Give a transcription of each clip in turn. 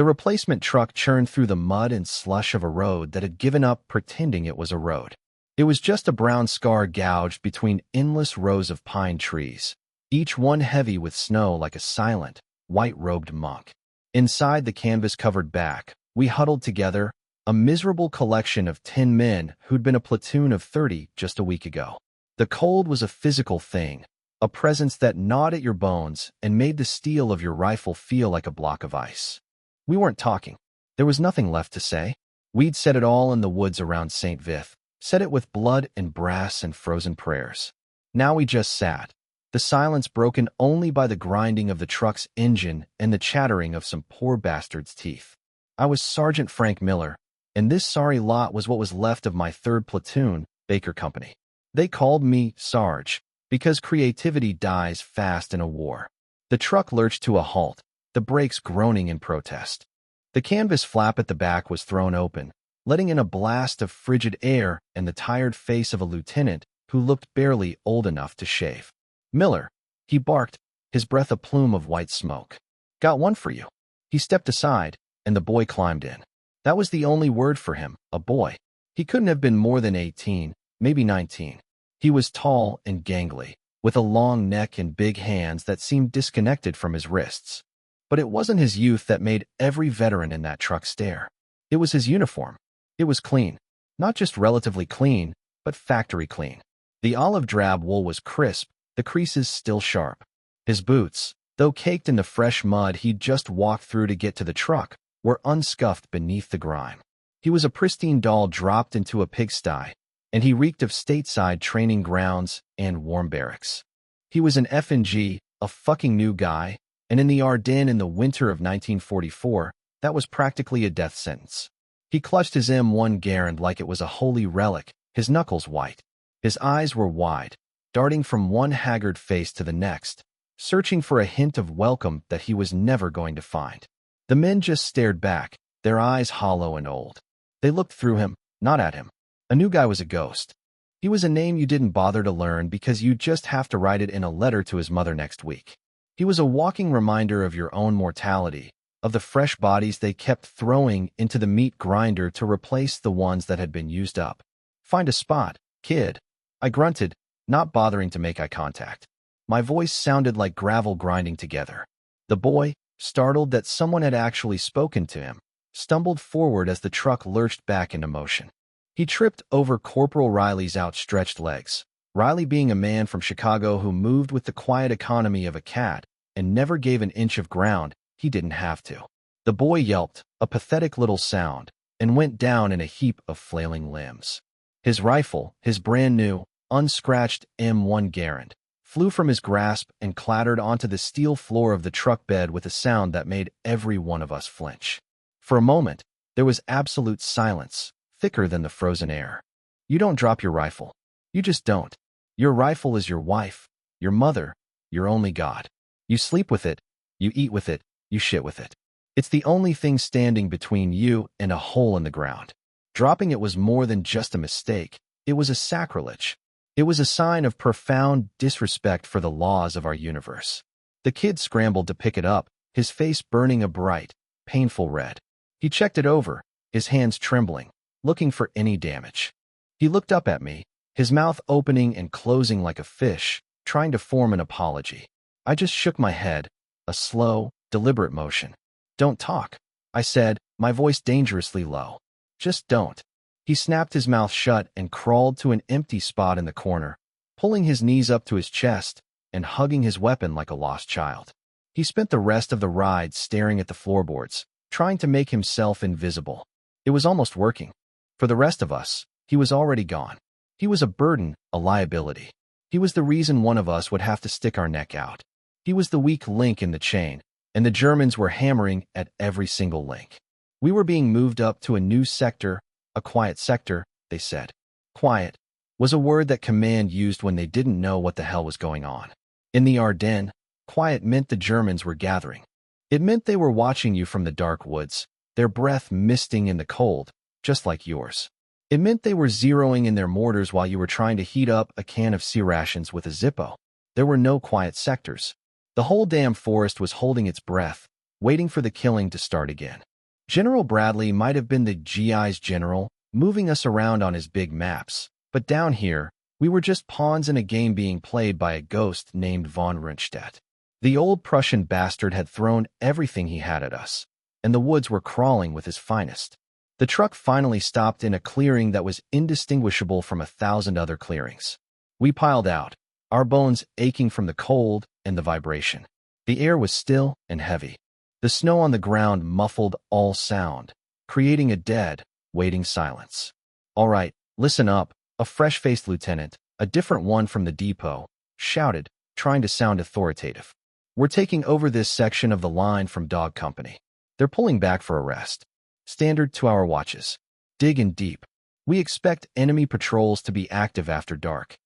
The replacement truck churned through the mud and slush of a road that had given up pretending it was a road. It was just a brown scar gouged between endless rows of pine trees, each one heavy with snow like a silent, white-robed monk. Inside the canvas-covered back, we huddled together, a miserable collection of 10 men who'd been a platoon of 30 just a week ago. The cold was a physical thing, a presence that gnawed at your bones and made the steel of your rifle feel like a block of ice. We weren't talking. There was nothing left to say. We'd said it all in the woods around St. Vith, said it with blood and brass and frozen prayers. Now we just sat, the silence broken only by the grinding of the truck's engine and the chattering of some poor bastard's teeth. I was Sergeant Frank Miller, and this sorry lot was what was left of my 3rd Platoon, Baker Company. They called me Sarge, because creativity dies fast in a war. The truck lurched to a halt, the brakes groaning in protest. The canvas flap at the back was thrown open, letting in a blast of frigid air and the tired face of a lieutenant who looked barely old enough to shave. "Miller," he barked, his breath a plume of white smoke. "Got one for you." He stepped aside, and the boy climbed in. That was the only word for him, a boy. He couldn't have been more than 18, maybe 19. He was tall and gangly, with a long neck and big hands that seemed disconnected from his wrists. But it wasn't his youth that made every veteran in that truck stare. It was his uniform. It was clean. Not just relatively clean, but factory clean. The olive drab wool was crisp, the creases still sharp. His boots, though caked in the fresh mud he'd just walked through to get to the truck, were unscuffed beneath the grime. He was a pristine doll dropped into a pigsty, and he reeked of stateside training grounds and warm barracks. He was an F&G, a fucking new guy, and in the Ardennes in the winter of 1944, that was practically a death sentence. He clutched his M1 Garand like it was a holy relic, his knuckles white. His eyes were wide, darting from one haggard face to the next, searching for a hint of welcome that he was never going to find. The men just stared back, their eyes hollow and old. They looked through him, not at him. A new guy was a ghost. He was a name you didn't bother to learn because you'd just have to write it in a letter to his mother next week. He was a walking reminder of your own mortality, of the fresh bodies they kept throwing into the meat grinder to replace the ones that had been used up. "Find a spot, kid," I grunted, not bothering to make eye contact. My voice sounded like gravel grinding together. The boy, startled that someone had actually spoken to him, stumbled forward as the truck lurched back into motion. He tripped over Corporal Riley's outstretched legs, Riley being a man from Chicago who moved with the quiet economy of a cat and never gave an inch of ground he didn't have to. The boy yelped, a pathetic little sound, and went down in a heap of flailing limbs. His rifle, his brand-new, unscratched M1 Garand, flew from his grasp and clattered onto the steel floor of the truck bed with a sound that made every one of us flinch. For a moment, there was absolute silence, thicker than the frozen air. You don't drop your rifle. You just don't. Your rifle is your wife, your mother, your only God. You sleep with it, you eat with it, you shit with it. It's the only thing standing between you and a hole in the ground. Dropping it was more than just a mistake. It was a sacrilege. It was a sign of profound disrespect for the laws of our universe. The kid scrambled to pick it up, his face burning a bright, painful red. He checked it over, his hands trembling, looking for any damage. He looked up at me, his mouth opening and closing like a fish, trying to form an apology. I just shook my head, a slow, deliberate motion. "Don't talk," I said, my voice dangerously low. "Just don't." He snapped his mouth shut and crawled to an empty spot in the corner, pulling his knees up to his chest and hugging his weapon like a lost child. He spent the rest of the ride staring at the floorboards, trying to make himself invisible. It was almost working. For the rest of us, he was already gone. He was a burden, a liability. He was the reason one of us would have to stick our neck out. He was the weak link in the chain, and the Germans were hammering at every single link. We were being moved up to a new sector, a quiet sector, they said. Quiet was a word that command used when they didn't know what the hell was going on. In the Ardennes, quiet meant the Germans were gathering. It meant they were watching you from the dark woods, their breath misting in the cold, just like yours. It meant they were zeroing in their mortars while you were trying to heat up a can of sea rations with a Zippo. There were no quiet sectors. The whole damn forest was holding its breath, waiting for the killing to start again. General Bradley might have been the GI's general, moving us around on his big maps, but down here, we were just pawns in a game being played by a ghost named von Rundstedt. The old Prussian bastard had thrown everything he had at us, and the woods were crawling with his finest. The truck finally stopped in a clearing that was indistinguishable from 1,000 other clearings. We piled out, our bones aching from the cold and the vibration. The air was still and heavy. The snow on the ground muffled all sound, creating a dead, waiting silence. "All right, listen up," a fresh-faced lieutenant, a different one from the depot, shouted, trying to sound authoritative. "We're taking over this section of the line from Dog Company. They're pulling back for a rest. Standard 2-hour watches. Dig in deep. We expect enemy patrols to be active after dark."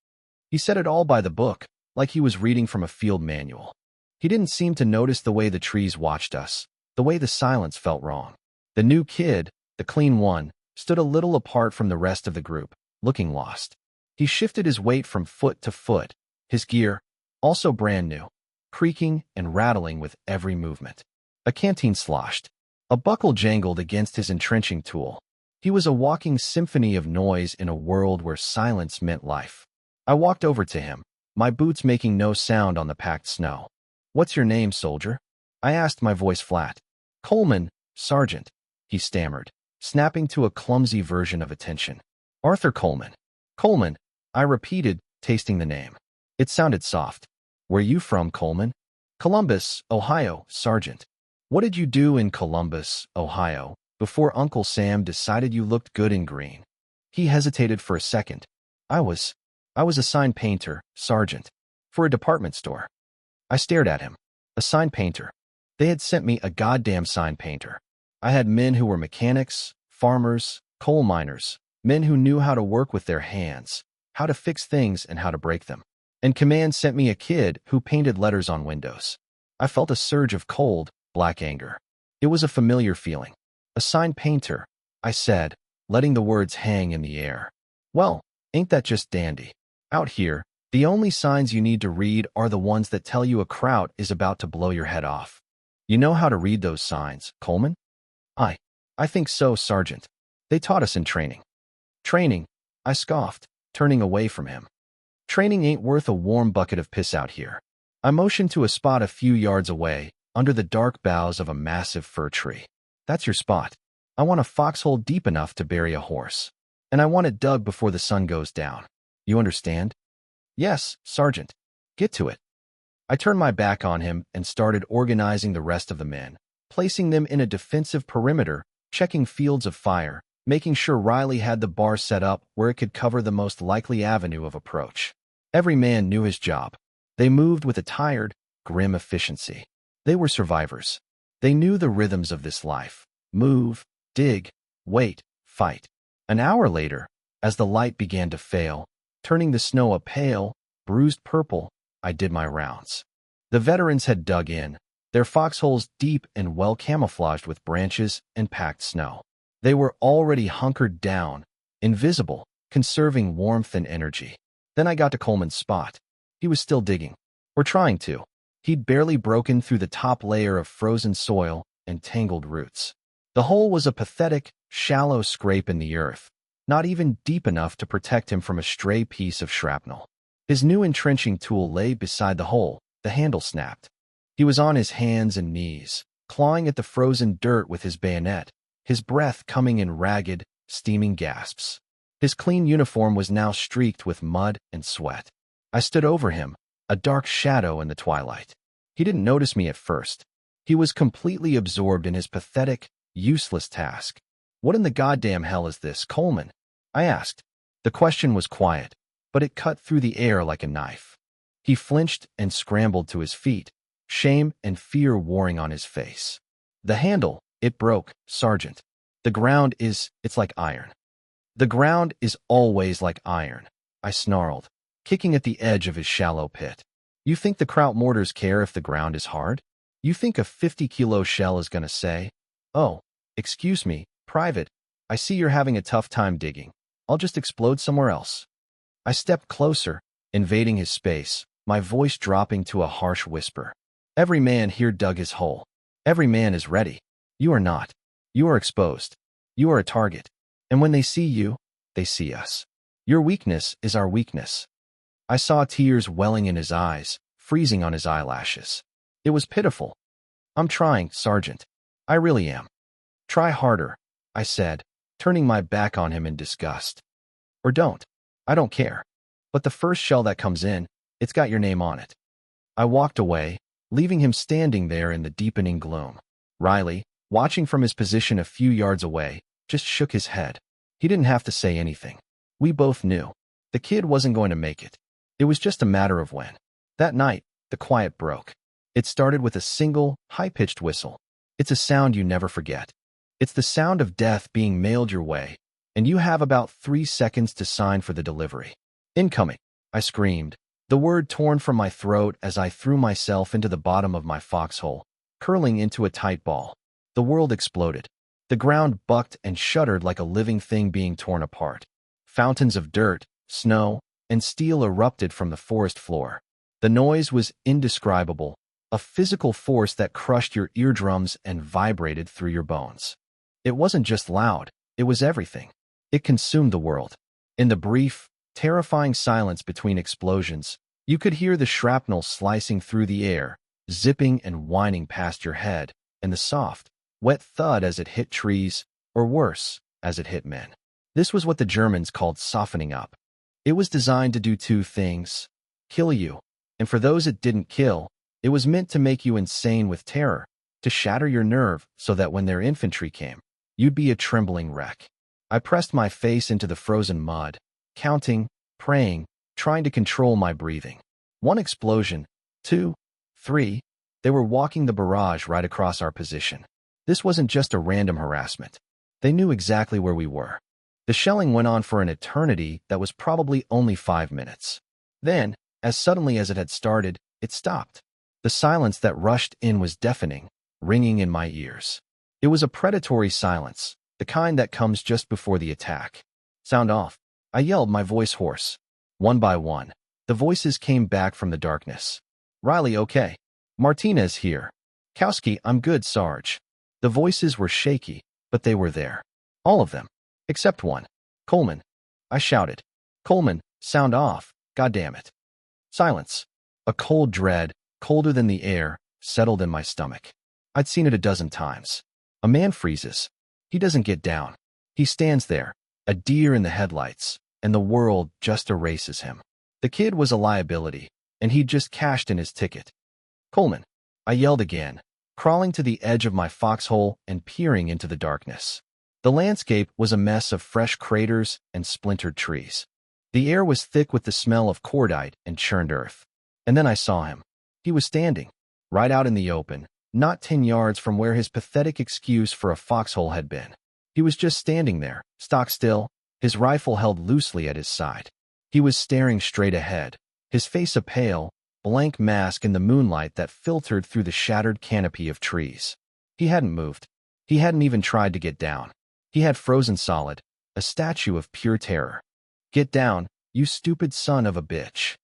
He said it all by the book, like he was reading from a field manual. He didn't seem to notice the way the trees watched us, the way the silence felt wrong. The new kid, the clean one, stood a little apart from the rest of the group, looking lost. He shifted his weight from foot to foot, his gear, also brand new, creaking and rattling with every movement. A canteen sloshed. A buckle jangled against his entrenching tool. He was a walking symphony of noise in a world where silence meant life. I walked over to him, my boots making no sound on the packed snow. "What's your name, soldier?" I asked, my voice flat. "Coleman, Sergeant," he stammered, snapping to a clumsy version of attention. "Arthur Coleman." "Coleman," I repeated, tasting the name. It sounded soft. "Where you from, Coleman?" "Columbus, Ohio, Sergeant." "What did you do in Columbus, Ohio, before Uncle Sam decided you looked good in green?" He hesitated for a second. I was a sign painter, Sergeant, for a department store." I stared at him. A sign painter. They had sent me a goddamn sign painter. I had men who were mechanics, farmers, coal miners, men who knew how to work with their hands, how to fix things and how to break them. And command sent me a kid who painted letters on windows. I felt a surge of cold, black anger. It was a familiar feeling. "A sign painter," I said, letting the words hang in the air. "Well, ain't that just dandy? Out here, the only signs you need to read are the ones that tell you a kraut is about to blow your head off. You know how to read those signs, Coleman?" I think so, Sergeant. They taught us in training." "Training?" I scoffed, turning away from him. "Training ain't worth a warm bucket of piss out here." I motioned to a spot a few yards away, under the dark boughs of a massive fir tree. "That's your spot. I want a foxhole deep enough to bury a horse. And I want it dug before the sun goes down. You understand?" "Yes, Sergeant. Get to it." I turned my back on him and started organizing the rest of the men, placing them in a defensive perimeter, checking fields of fire, making sure Riley had the bar set up where it could cover the most likely avenue of approach. Every man knew his job. They moved with a tired, grim efficiency. They were survivors. They knew the rhythms of this life. Move, dig, wait, fight. An hour later, as the light began to fail, turning the snow a pale, bruised purple, I did my rounds. The veterans had dug in, their foxholes deep and well camouflaged with branches and packed snow. They were already hunkered down, invisible, conserving warmth and energy. Then I got to Coleman's spot. He was still digging, or trying to. He'd barely broken through the top layer of frozen soil and tangled roots. The hole was a pathetic, shallow scrape in the earth, not even deep enough to protect him from a stray piece of shrapnel. His new entrenching tool lay beside the hole, the handle snapped. He was on his hands and knees, clawing at the frozen dirt with his bayonet, his breath coming in ragged, steaming gasps. His clean uniform was now streaked with mud and sweat. I stood over him, a dark shadow in the twilight. He didn't notice me at first. He was completely absorbed in his pathetic, useless task. "What in the goddamn hell is this, Coleman?" I asked. The question was quiet, but it cut through the air like a knife. He flinched and scrambled to his feet, shame and fear warring on his face. "The handle, it broke, Sergeant. The ground it's like iron." "The ground is always like iron," I snarled, kicking at the edge of his shallow pit. "You think the kraut mortars care if the ground is hard? You think a 50-kilo shell is going to say, 'Oh, excuse me, Private, I see you're having a tough time digging. I'll just explode somewhere else'?" I stepped closer, invading his space, my voice dropping to a harsh whisper. "Every man here dug his hole. Every man is ready. You are not. You are exposed. You are a target. And when they see you, they see us. Your weakness is our weakness. I saw tears welling in his eyes, freezing on his eyelashes. It was pitiful. I'm trying, Sergeant. I really am. Try harder, I said, turning my back on him in disgust. Or don't. I don't care. But the first shell that comes in, it's got your name on it. I walked away, leaving him standing there in the deepening gloom. Riley, watching from his position a few yards away, just shook his head. He didn't have to say anything. We both knew. The kid wasn't going to make it. It was just a matter of when. That night, the quiet broke. It started with a single, high-pitched whistle. It's a sound you never forget. It's the sound of death being mailed your way, and you have about 3 seconds to sign for the delivery. Incoming, I screamed, the word torn from my throat as I threw myself into the bottom of my foxhole, curling into a tight ball. The world exploded. The ground bucked and shuddered like a living thing being torn apart. Fountains of dirt, snow, and steel erupted from the forest floor. The noise was indescribable, a physical force that crushed your eardrums and vibrated through your bones. It wasn't just loud, it was everything. It consumed the world. In the brief, terrifying silence between explosions, you could hear the shrapnel slicing through the air, zipping and whining past your head, and the soft, wet thud as it hit trees, or worse, as it hit men. This was what the Germans called softening up. It was designed to do 2 things: kill you, and for those it didn't kill, it was meant to make you insane with terror, to shatter your nerve so that when their infantry came, you'd be a trembling wreck. I pressed my face into the frozen mud, counting, praying, trying to control my breathing. 1 explosion, 2, 3, they were walking the barrage right across our position. This wasn't just a random harassment. They knew exactly where we were. The shelling went on for an eternity that was probably only 5 minutes. Then, as suddenly as it had started, it stopped. The silence that rushed in was deafening, ringing in my ears. It was a predatory silence, the kind that comes just before the attack. Sound off, I yelled, my voice hoarse. One by one, the voices came back from the darkness. Riley, okay. Martinez here. Kowski, I'm good, Sarge. The voices were shaky, but they were there. All of them. Except one. Coleman. I shouted. Coleman, sound off, goddammit. Silence. A cold dread, colder than the air, settled in my stomach. I'd seen it a dozen times. A man freezes. He doesn't get down. He stands there, a deer in the headlights, and the world just erases him. The kid was a liability, and he'd just cashed in his ticket. Coleman. I yelled again, crawling to the edge of my foxhole and peering into the darkness. The landscape was a mess of fresh craters and splintered trees. The air was thick with the smell of cordite and churned earth. And then I saw him. He was standing, right out in the open, not 10 yards from where his pathetic excuse for a foxhole had been. He was just standing there, stock still, his rifle held loosely at his side. He was staring straight ahead, his face a pale, blank mask in the moonlight that filtered through the shattered canopy of trees. He hadn't moved. He hadn't even tried to get down. He had frozen solid, a statue of pure terror. Get down, you stupid son of a bitch.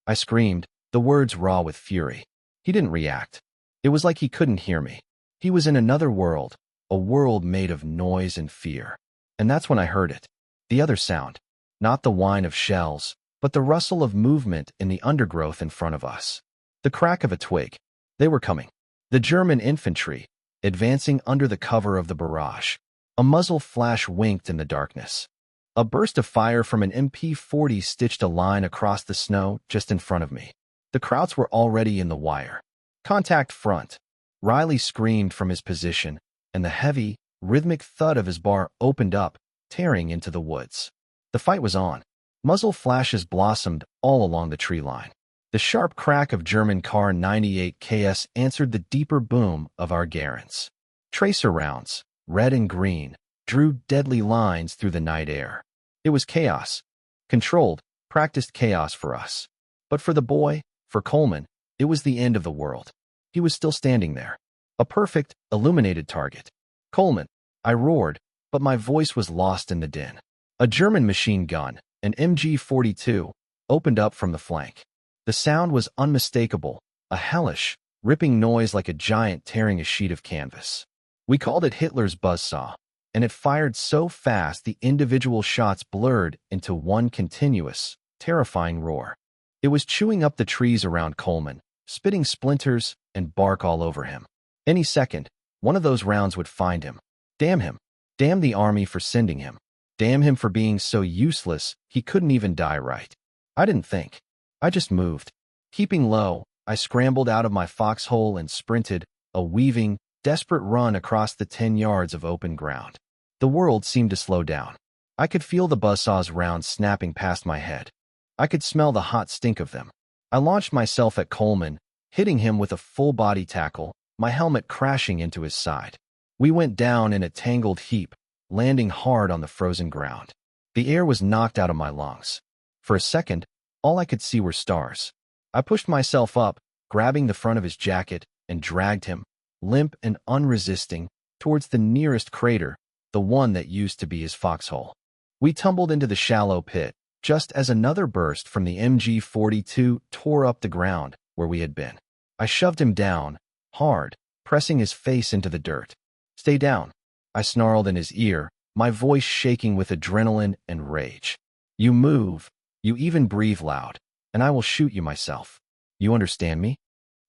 I screamed, the words raw with fury. He didn't react. It was like he couldn't hear me. He was in another world, a world made of noise and fear. And that's when I heard it. The other sound. Not the whine of shells, but the rustle of movement in the undergrowth in front of us. The crack of a twig. They were coming. The German infantry, advancing under the cover of the barrage. A muzzle flash winked in the darkness. A burst of fire from an MP-40 stitched a line across the snow just in front of me. The Krauts were already in the wire. Contact front. Riley screamed from his position, and the heavy, rhythmic thud of his bar opened up, tearing into the woods. The fight was on. Muzzle flashes blossomed all along the tree line. The sharp crack of German Kar 98 KS answered the deeper boom of our Garens. Tracer rounds, red and green, drew deadly lines through the night air. It was chaos. Controlled, practiced chaos for us. But for the boy, for Coleman, it was the end of the world. He was still standing there. A perfect, illuminated target. Coleman, I roared, but my voice was lost in the din. A German machine gun, an MG-42, opened up from the flank. The sound was unmistakable, a hellish, ripping noise like a giant tearing a sheet of canvas. We called it Hitler's buzzsaw, and it fired so fast the individual shots blurred into one continuous, terrifying roar. It was chewing up the trees around Coleman, spitting splinters and bark all over him. Any second, one of those rounds would find him. Damn him. Damn the army for sending him. Damn him for being so useless he couldn't even die right. I didn't think. I just moved. Keeping low, I scrambled out of my foxhole and sprinted, a weaving, desperate run across the 10 yards of open ground. The world seemed to slow down. I could feel the buzzsaw's rounds snapping past my head. I could smell the hot stink of them. I launched myself at Coleman, hitting him with a full-body tackle, my helmet crashing into his side. We went down in a tangled heap, landing hard on the frozen ground. The air was knocked out of my lungs. For a second, all I could see were stars. I pushed myself up, grabbing the front of his jacket, and dragged him, limp and unresisting, towards the nearest crater, the one that used to be his foxhole. We tumbled into the shallow pit, just as another burst from the MG-42 tore up the ground where we had been. I shoved him down, hard, pressing his face into the dirt. "Stay down," I snarled in his ear, my voice shaking with adrenaline and rage. "You move, you even breathe loud, and I will shoot you myself. You understand me?"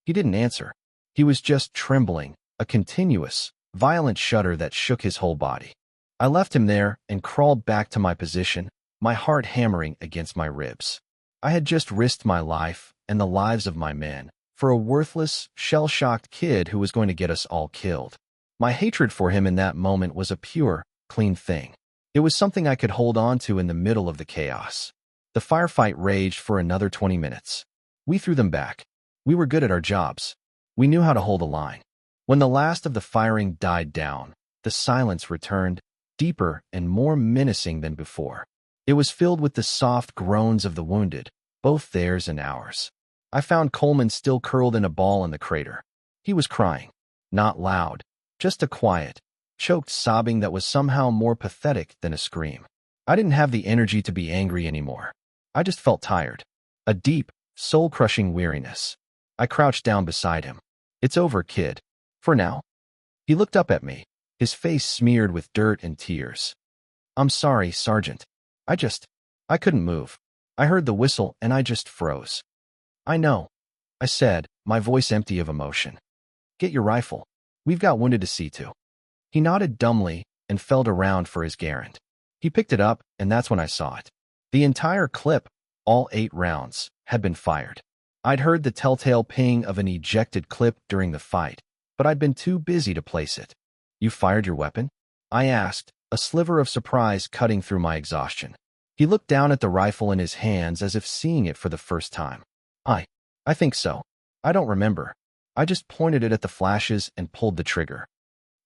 He didn't answer. He was just trembling, a continuous, violent shudder that shook his whole body. I left him there and crawled back to my position, my heart hammering against my ribs. I had just risked my life and the lives of my men for a worthless, shell-shocked kid who was going to get us all killed. My hatred for him in that moment was a pure, clean thing. It was something I could hold on to in the middle of the chaos. The firefight raged for another 20 minutes. We threw them back. We were good at our jobs. We knew how to hold a line. When the last of the firing died down, the silence returned, deeper and more menacing than before. It was filled with the soft groans of the wounded, both theirs and ours. I found Coleman still curled in a ball in the crater. He was crying. Not loud, just a quiet, choked sobbing that was somehow more pathetic than a scream. I didn't have the energy to be angry anymore. I just felt tired. A deep, soul-crushing weariness. I crouched down beside him. "It's over, kid. For now." He looked up at me, his face smeared with dirt and tears. "I'm sorry, Sergeant. I couldn't move. I heard the whistle and I just froze." "I know," I said, my voice empty of emotion. "Get your rifle. We've got wounded to see to." He nodded dumbly and felt around for his Garand. He picked it up, and that's when I saw it. The entire clip, all 8 rounds, had been fired. I'd heard the telltale ping of an ejected clip during the fight, but I'd been too busy to place it. "You fired your weapon?" I asked, a sliver of surprise cutting through my exhaustion. He looked down at the rifle in his hands as if seeing it for the first time. I think so. I don't remember. I just pointed it at the flashes and pulled the trigger."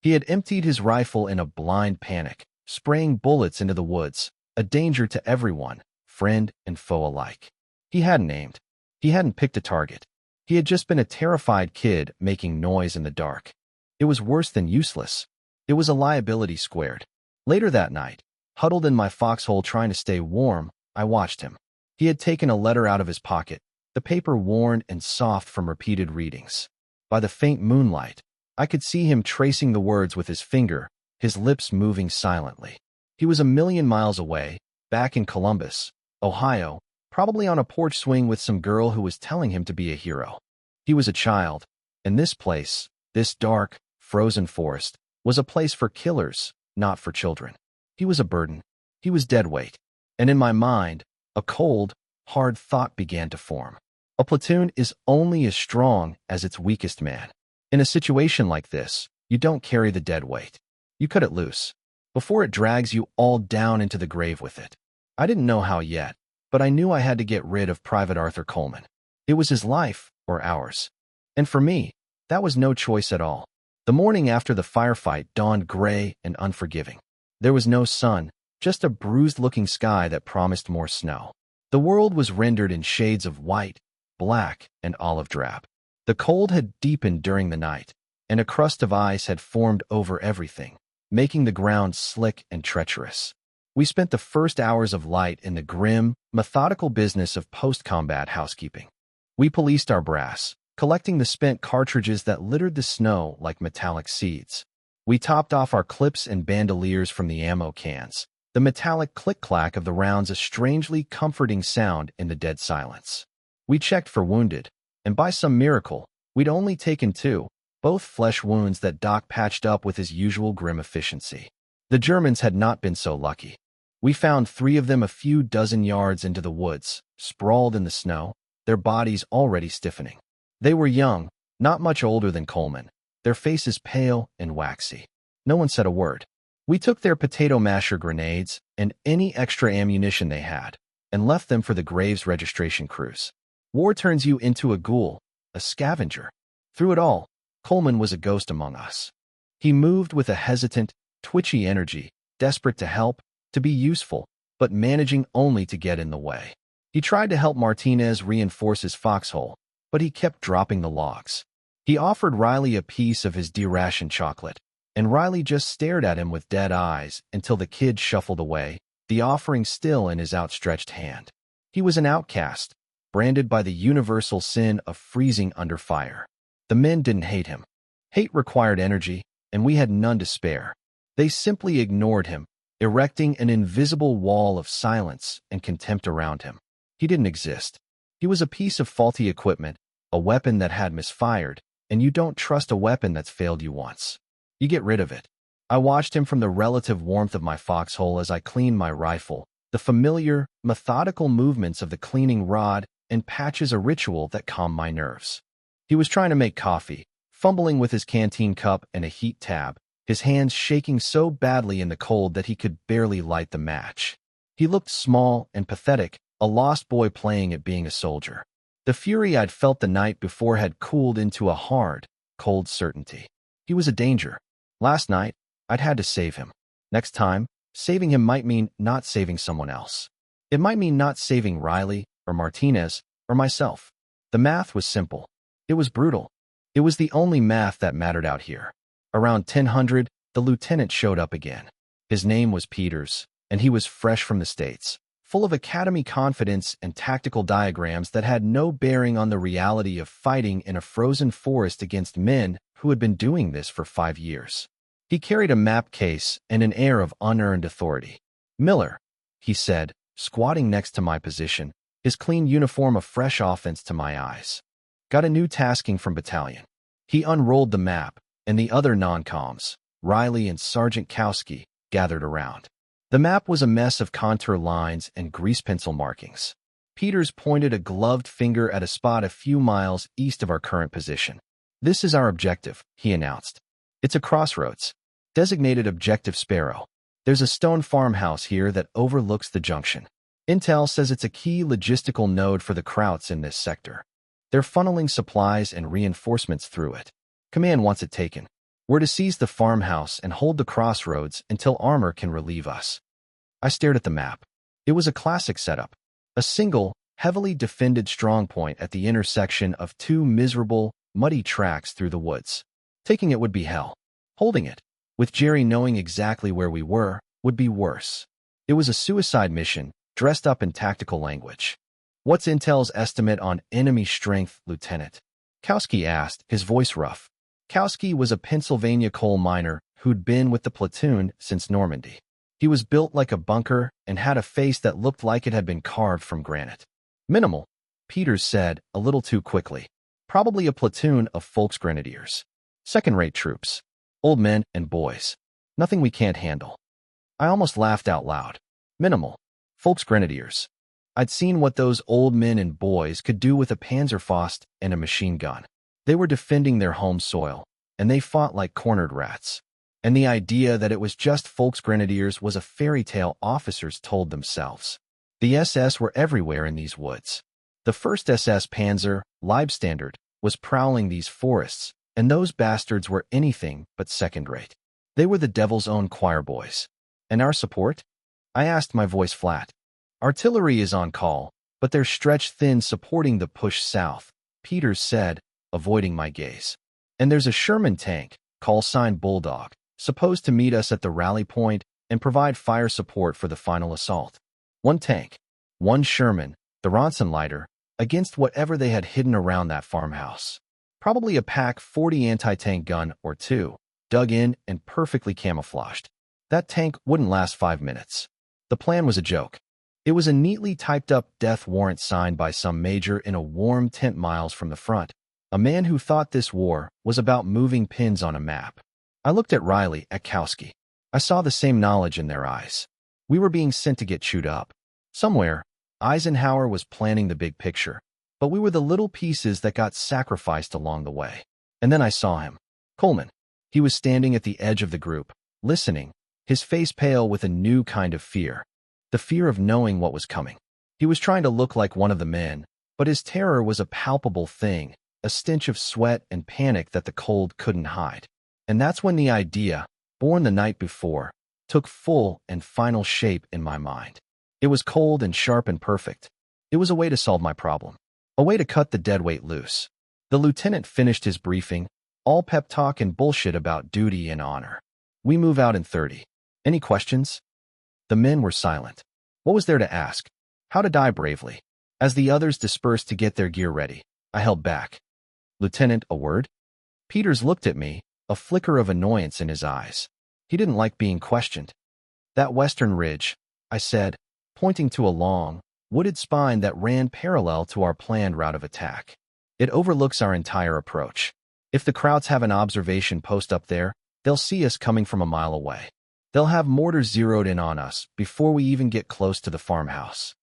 He had emptied his rifle in a blind panic, spraying bullets into the woods, a danger to everyone, friend and foe alike. He hadn't aimed. He hadn't picked a target. He had just been a terrified kid making noise in the dark. It was worse than useless. It was a liability squared. Later that night, huddled in my foxhole trying to stay warm, I watched him. He had taken a letter out of his pocket, the paper worn and soft from repeated readings. By the faint moonlight, I could see him tracing the words with his finger, his lips moving silently. He was a million miles away, back in Columbus, Ohio, probably on a porch swing with some girl who was telling him to be a hero. He was a child, and this place, this dark, frozen forest, was a place for killers, not for children. He was a burden. He was dead weight. And in my mind, a cold, hard thought began to form. A platoon is only as strong as its weakest man. In a situation like this, you don't carry the dead weight. You cut it loose, before it drags you all down into the grave with it. I didn't know how yet, but I knew I had to get rid of Private Arthur Coleman. It was his life, or ours. And for me, that was no choice at all. The morning after the firefight dawned gray and unforgiving. There was no sun, just a bruised-looking sky that promised more snow. The world was rendered in shades of white, black, and olive drab. The cold had deepened during the night, and a crust of ice had formed over everything, making the ground slick and treacherous. We spent the first hours of light in the grim, methodical business of post-combat housekeeping. We policed our brass, collecting the spent cartridges that littered the snow like metallic seeds. We topped off our clips and bandoliers from the ammo cans, the metallic click-clack of the rounds a strangely comforting sound in the dead silence. We checked for wounded, and by some miracle, we'd only taken 2, both flesh wounds that Doc patched up with his usual grim efficiency. The Germans had not been so lucky. We found 3 of them a few dozen yards into the woods, sprawled in the snow, their bodies already stiffening. They were young, not much older than Coleman, their faces pale and waxy. No one said a word. We took their potato masher grenades and any extra ammunition they had, and left them for the Graves registration crews. War turns you into a ghoul, a scavenger. Through it all, Coleman was a ghost among us. He moved with a hesitant, twitchy energy, desperate to help, to be useful, but managing only to get in the way. He tried to help Martinez reinforce his foxhole, but he kept dropping the logs. He offered Riley a piece of his de-rationed chocolate, and Riley just stared at him with dead eyes until the kid shuffled away, the offering still in his outstretched hand. He was an outcast, branded by the universal sin of freezing under fire. The men didn't hate him. Hate required energy, and we had none to spare. They simply ignored him, erecting an invisible wall of silence and contempt around him. He didn't exist. He was a piece of faulty equipment, a weapon that had misfired, and you don't trust a weapon that's failed you once. You get rid of it. I watched him from the relative warmth of my foxhole as I cleaned my rifle, the familiar, methodical movements of the cleaning rod and patches a ritual that calmed my nerves. He was trying to make coffee, fumbling with his canteen cup and a heat tab, his hands shaking so badly in the cold that he could barely light the match. He looked small and pathetic, a lost boy playing at being a soldier. The fury I'd felt the night before had cooled into a hard, cold certainty. He was a danger. Last night, I'd had to save him. Next time, saving him might mean not saving someone else. It might mean not saving Riley, or Martinez, or myself. The math was simple. It was brutal. It was the only math that mattered out here. Around 1000, the lieutenant showed up again. His name was Peters, and he was fresh from the States, full of academy confidence and tactical diagrams that had no bearing on the reality of fighting in a frozen forest against men who had been doing this for 5 years. He carried a map case and an air of unearned authority. "Miller," he said, squatting next to my position, his clean uniform a fresh offense to my eyes. "Got a new tasking from battalion." He unrolled the map, and the other non-coms, Riley and Sergeant Kowski, gathered around. The map was a mess of contour lines and grease pencil markings. Peters pointed a gloved finger at a spot a few miles east of our current position. "This is our objective," he announced. "It's a crossroads. Designated Objective Sparrow. There's a stone farmhouse here that overlooks the junction. Intel says it's a key logistical node for the Krauts in this sector. They're funneling supplies and reinforcements through it. Command wants it taken. We're to seize the farmhouse and hold the crossroads until armor can relieve us." I stared at the map. It was a classic setup. A single, heavily defended strongpoint at the intersection of 2 miserable, muddy tracks through the woods. Taking it would be hell. Holding it, with Jerry knowing exactly where we were, would be worse. It was a suicide mission, dressed up in tactical language. "What's Intel's estimate on enemy strength, Lieutenant?" Kowski asked, his voice rough. Kowski was a Pennsylvania coal miner who'd been with the platoon since Normandy. He was built like a bunker and had a face that looked like it had been carved from granite. "Minimal," Peters said, a little too quickly. "Probably a platoon of Volksgrenadiers. Second-rate troops. Old men and boys. Nothing we can't handle." I almost laughed out loud. Minimal. Volksgrenadiers. I'd seen what those old men and boys could do with a Panzerfaust and a machine gun. They were defending their home soil, and they fought like cornered rats. And the idea that it was just Volksgrenadiers was a fairy tale officers told themselves. The SS were everywhere in these woods. The 1st SS Panzer, Leibstandard, was prowling these forests, and those bastards were anything but second-rate. They were the devil's own choir boys. "And our support?" I asked, my voice flat. "Artillery is on call, but they're stretched thin supporting the push south," Peters said, avoiding my gaze. "And there's a Sherman tank, call sign Bulldog, supposed to meet us at the rally point and provide fire support for the final assault. 1 tank, 1 Sherman, the Ronsenleiter, against whatever they had hidden around that farmhouse. Probably a Pak 40 anti-tank gun or 2. dug in, and perfectly camouflaged. That tank wouldn't last 5 minutes. The plan was a joke. It was a neatly typed-up death warrant signed by some major in a warm tent miles from the front, a man who thought this war was about moving pins on a map. I looked at Riley, at Kowski. I saw the same knowledge in their eyes. We were being sent to get chewed up. Somewhere, Eisenhower was planning the big picture, but we were the little pieces that got sacrificed along the way. And then I saw him. Coleman. He was standing at the edge of the group, listening, his face pale with a new kind of fear. The fear of knowing what was coming. He was trying to look like one of the men, but his terror was a palpable thing, a stench of sweat and panic that the cold couldn't hide. And that's when the idea, born the night before, took full and final shape in my mind. It was cold and sharp and perfect. It was a way to solve my problem, a way to cut the deadweight loose. The lieutenant finished his briefing, all pep talk and bullshit about duty and honor. We move out in 30. Any questions? The men were silent. What was there to ask? How to die bravely. As the others dispersed to get their gear ready, I held back. Lieutenant, a word? Peters looked at me, a flicker of annoyance in his eyes. He didn't like being questioned. That western ridge, I said, pointing to a long, wooded spine that ran parallel to our planned route of attack. It overlooks our entire approach. If the Krauts have an observation post up there, they'll see us coming from a mile away. They'll have mortars zeroed in on us before we even get close to the farmhouse.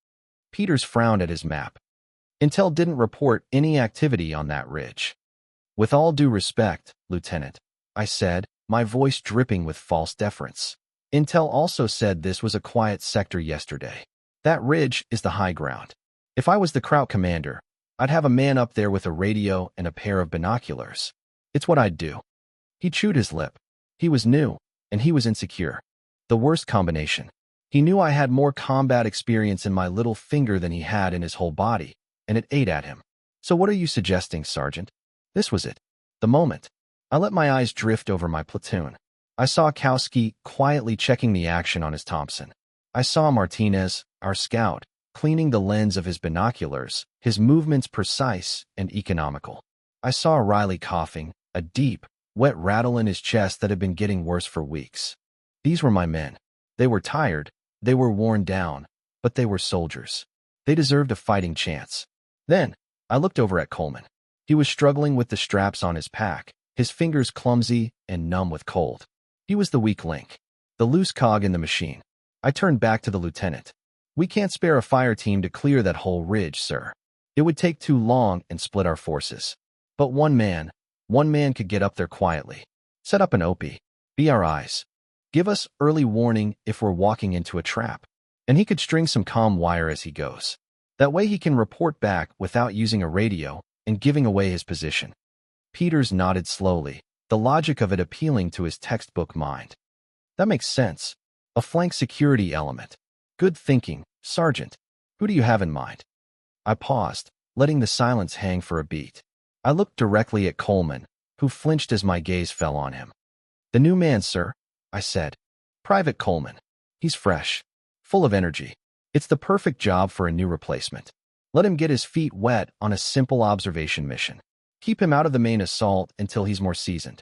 Peters frowned at his map. Intel didn't report any activity on that ridge. With all due respect, Lieutenant, I said, my voice dripping with false deference. Intel also said this was a quiet sector yesterday. That ridge is the high ground. If I was the Kraut commander, I'd have a man up there with a radio and a pair of binoculars. It's what I'd do. He chewed his lip. He was new, and he was insecure. The worst combination. He knew I had more combat experience in my little finger than he had in his whole body, and it ate at him. So what are you suggesting, Sergeant? This was it. The moment. I let my eyes drift over my platoon. I saw Kowski quietly checking the action on his Thompson. I saw Martinez, our scout, cleaning the lens of his binoculars, his movements precise and economical. I saw Riley coughing, a deep, wet rattle in his chest that had been getting worse for weeks. These were my men. They were tired, they were worn down, but they were soldiers. They deserved a fighting chance. Then, I looked over at Coleman. He was struggling with the straps on his pack, his fingers clumsy and numb with cold. He was the weak link, the loose cog in the machine. I turned back to the lieutenant. We can't spare a fire team to clear that whole ridge, sir. It would take too long and split our forces. But one man could get up there quietly. Set up an OP. Be our eyes. Give us early warning if we're walking into a trap. And he could string some comm wire as he goes. That way he can report back without using a radio and giving away his position. Peters nodded slowly, the logic of it appealing to his textbook mind. That makes sense. A flank security element. Good thinking, Sergeant. Who do you have in mind? I paused, letting the silence hang for a beat. I looked directly at Coleman, who flinched as my gaze fell on him. The new man, sir, I said. Private Coleman. He's fresh, full of energy. It's the perfect job for a new replacement. Let him get his feet wet on a simple observation mission. Keep him out of the main assault until he's more seasoned.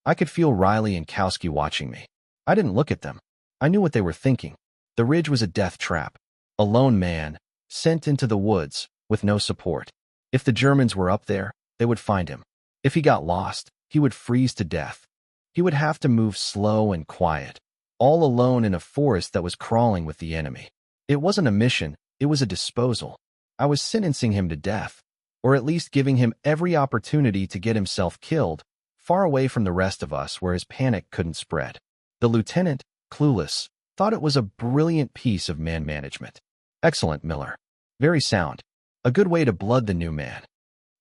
I could feel Riley and Kowski watching me. I didn't look at them. I knew what they were thinking. The ridge was a death trap. A lone man, sent into the woods, with no support. If the Germans were up there, they would find him. If he got lost, he would freeze to death. He would have to move slow and quiet, all alone in a forest that was crawling with the enemy. It wasn't a mission, it was a disposal. I was sentencing him to death, or at least giving him every opportunity to get himself killed, far away from the rest of us where his panic couldn't spread. The lieutenant, clueless, thought it was a brilliant piece of man management. Excellent, Miller. Very sound. A good way to blood the new man.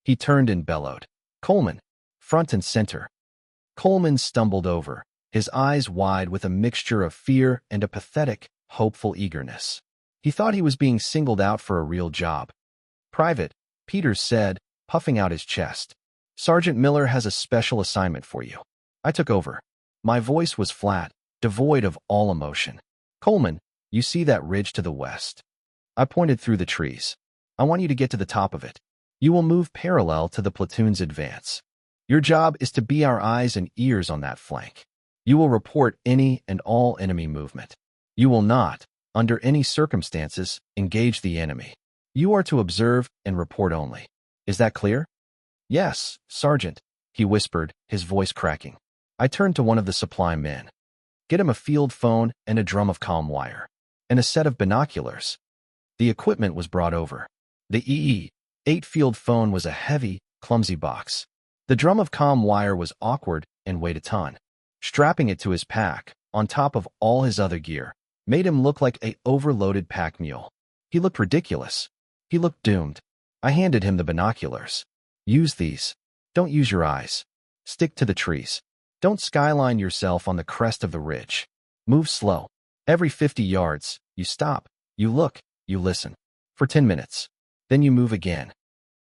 He turned and bellowed. Coleman, front and center. Coleman stumbled over, his eyes wide with a mixture of fear and a pathetic, hopeful eagerness. He thought he was being singled out for a real job. Private, Peters said, puffing out his chest. Sergeant Miller has a special assignment for you. I took over. My voice was flat, devoid of all emotion. Coleman, you see that ridge to the west? I pointed through the trees. I want you to get to the top of it. You will move parallel to the platoon's advance. Your job is to be our eyes and ears on that flank. You will report any and all enemy movement. You will not, under any circumstances, engage the enemy. You are to observe and report only. Is that clear? Yes, Sergeant, he whispered, his voice cracking. I turned to one of the supply men. Get him a field phone and a drum of comm wire. And a set of binoculars. The equipment was brought over. The EE-8 field phone was a heavy, clumsy box. The drum of comm wire was awkward and weighed a ton. Strapping it to his pack, on top of all his other gear, made him look like a overloaded pack mule. He looked ridiculous. He looked doomed. I handed him the binoculars. Use these. Don't use your eyes. Stick to the trees. Don't skyline yourself on the crest of the ridge. Move slow. Every 50 yards, you stop, you look, you listen. For 10 minutes. Then you move again.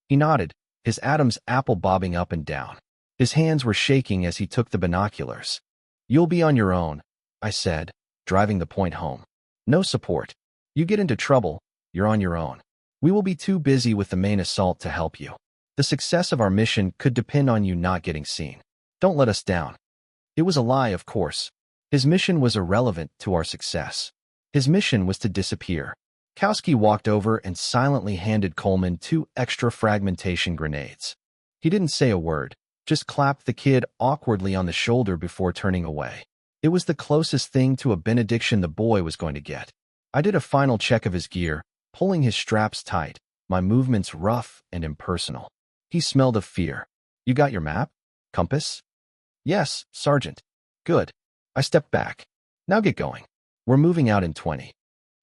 He nodded, his Adam's apple bobbing up and down. His hands were shaking as he took the binoculars. You'll be on your own, I said, driving the point home. No support. You get into trouble, you're on your own. We will be too busy with the main assault to help you. The success of our mission could depend on you not getting seen. Don't let us down. It was a lie, of course. His mission was irrelevant to our success. His mission was to disappear. Kowski walked over and silently handed Coleman 2 extra fragmentation grenades. He didn't say a word, just clapped the kid awkwardly on the shoulder before turning away. It was the closest thing to a benediction the boy was going to get. I did a final check of his gear, pulling his straps tight, my movements rough and impersonal. He smelled of fear. You got your map? Compass? Yes, Sergeant. Good. I stepped back. Now get going. We're moving out in 20.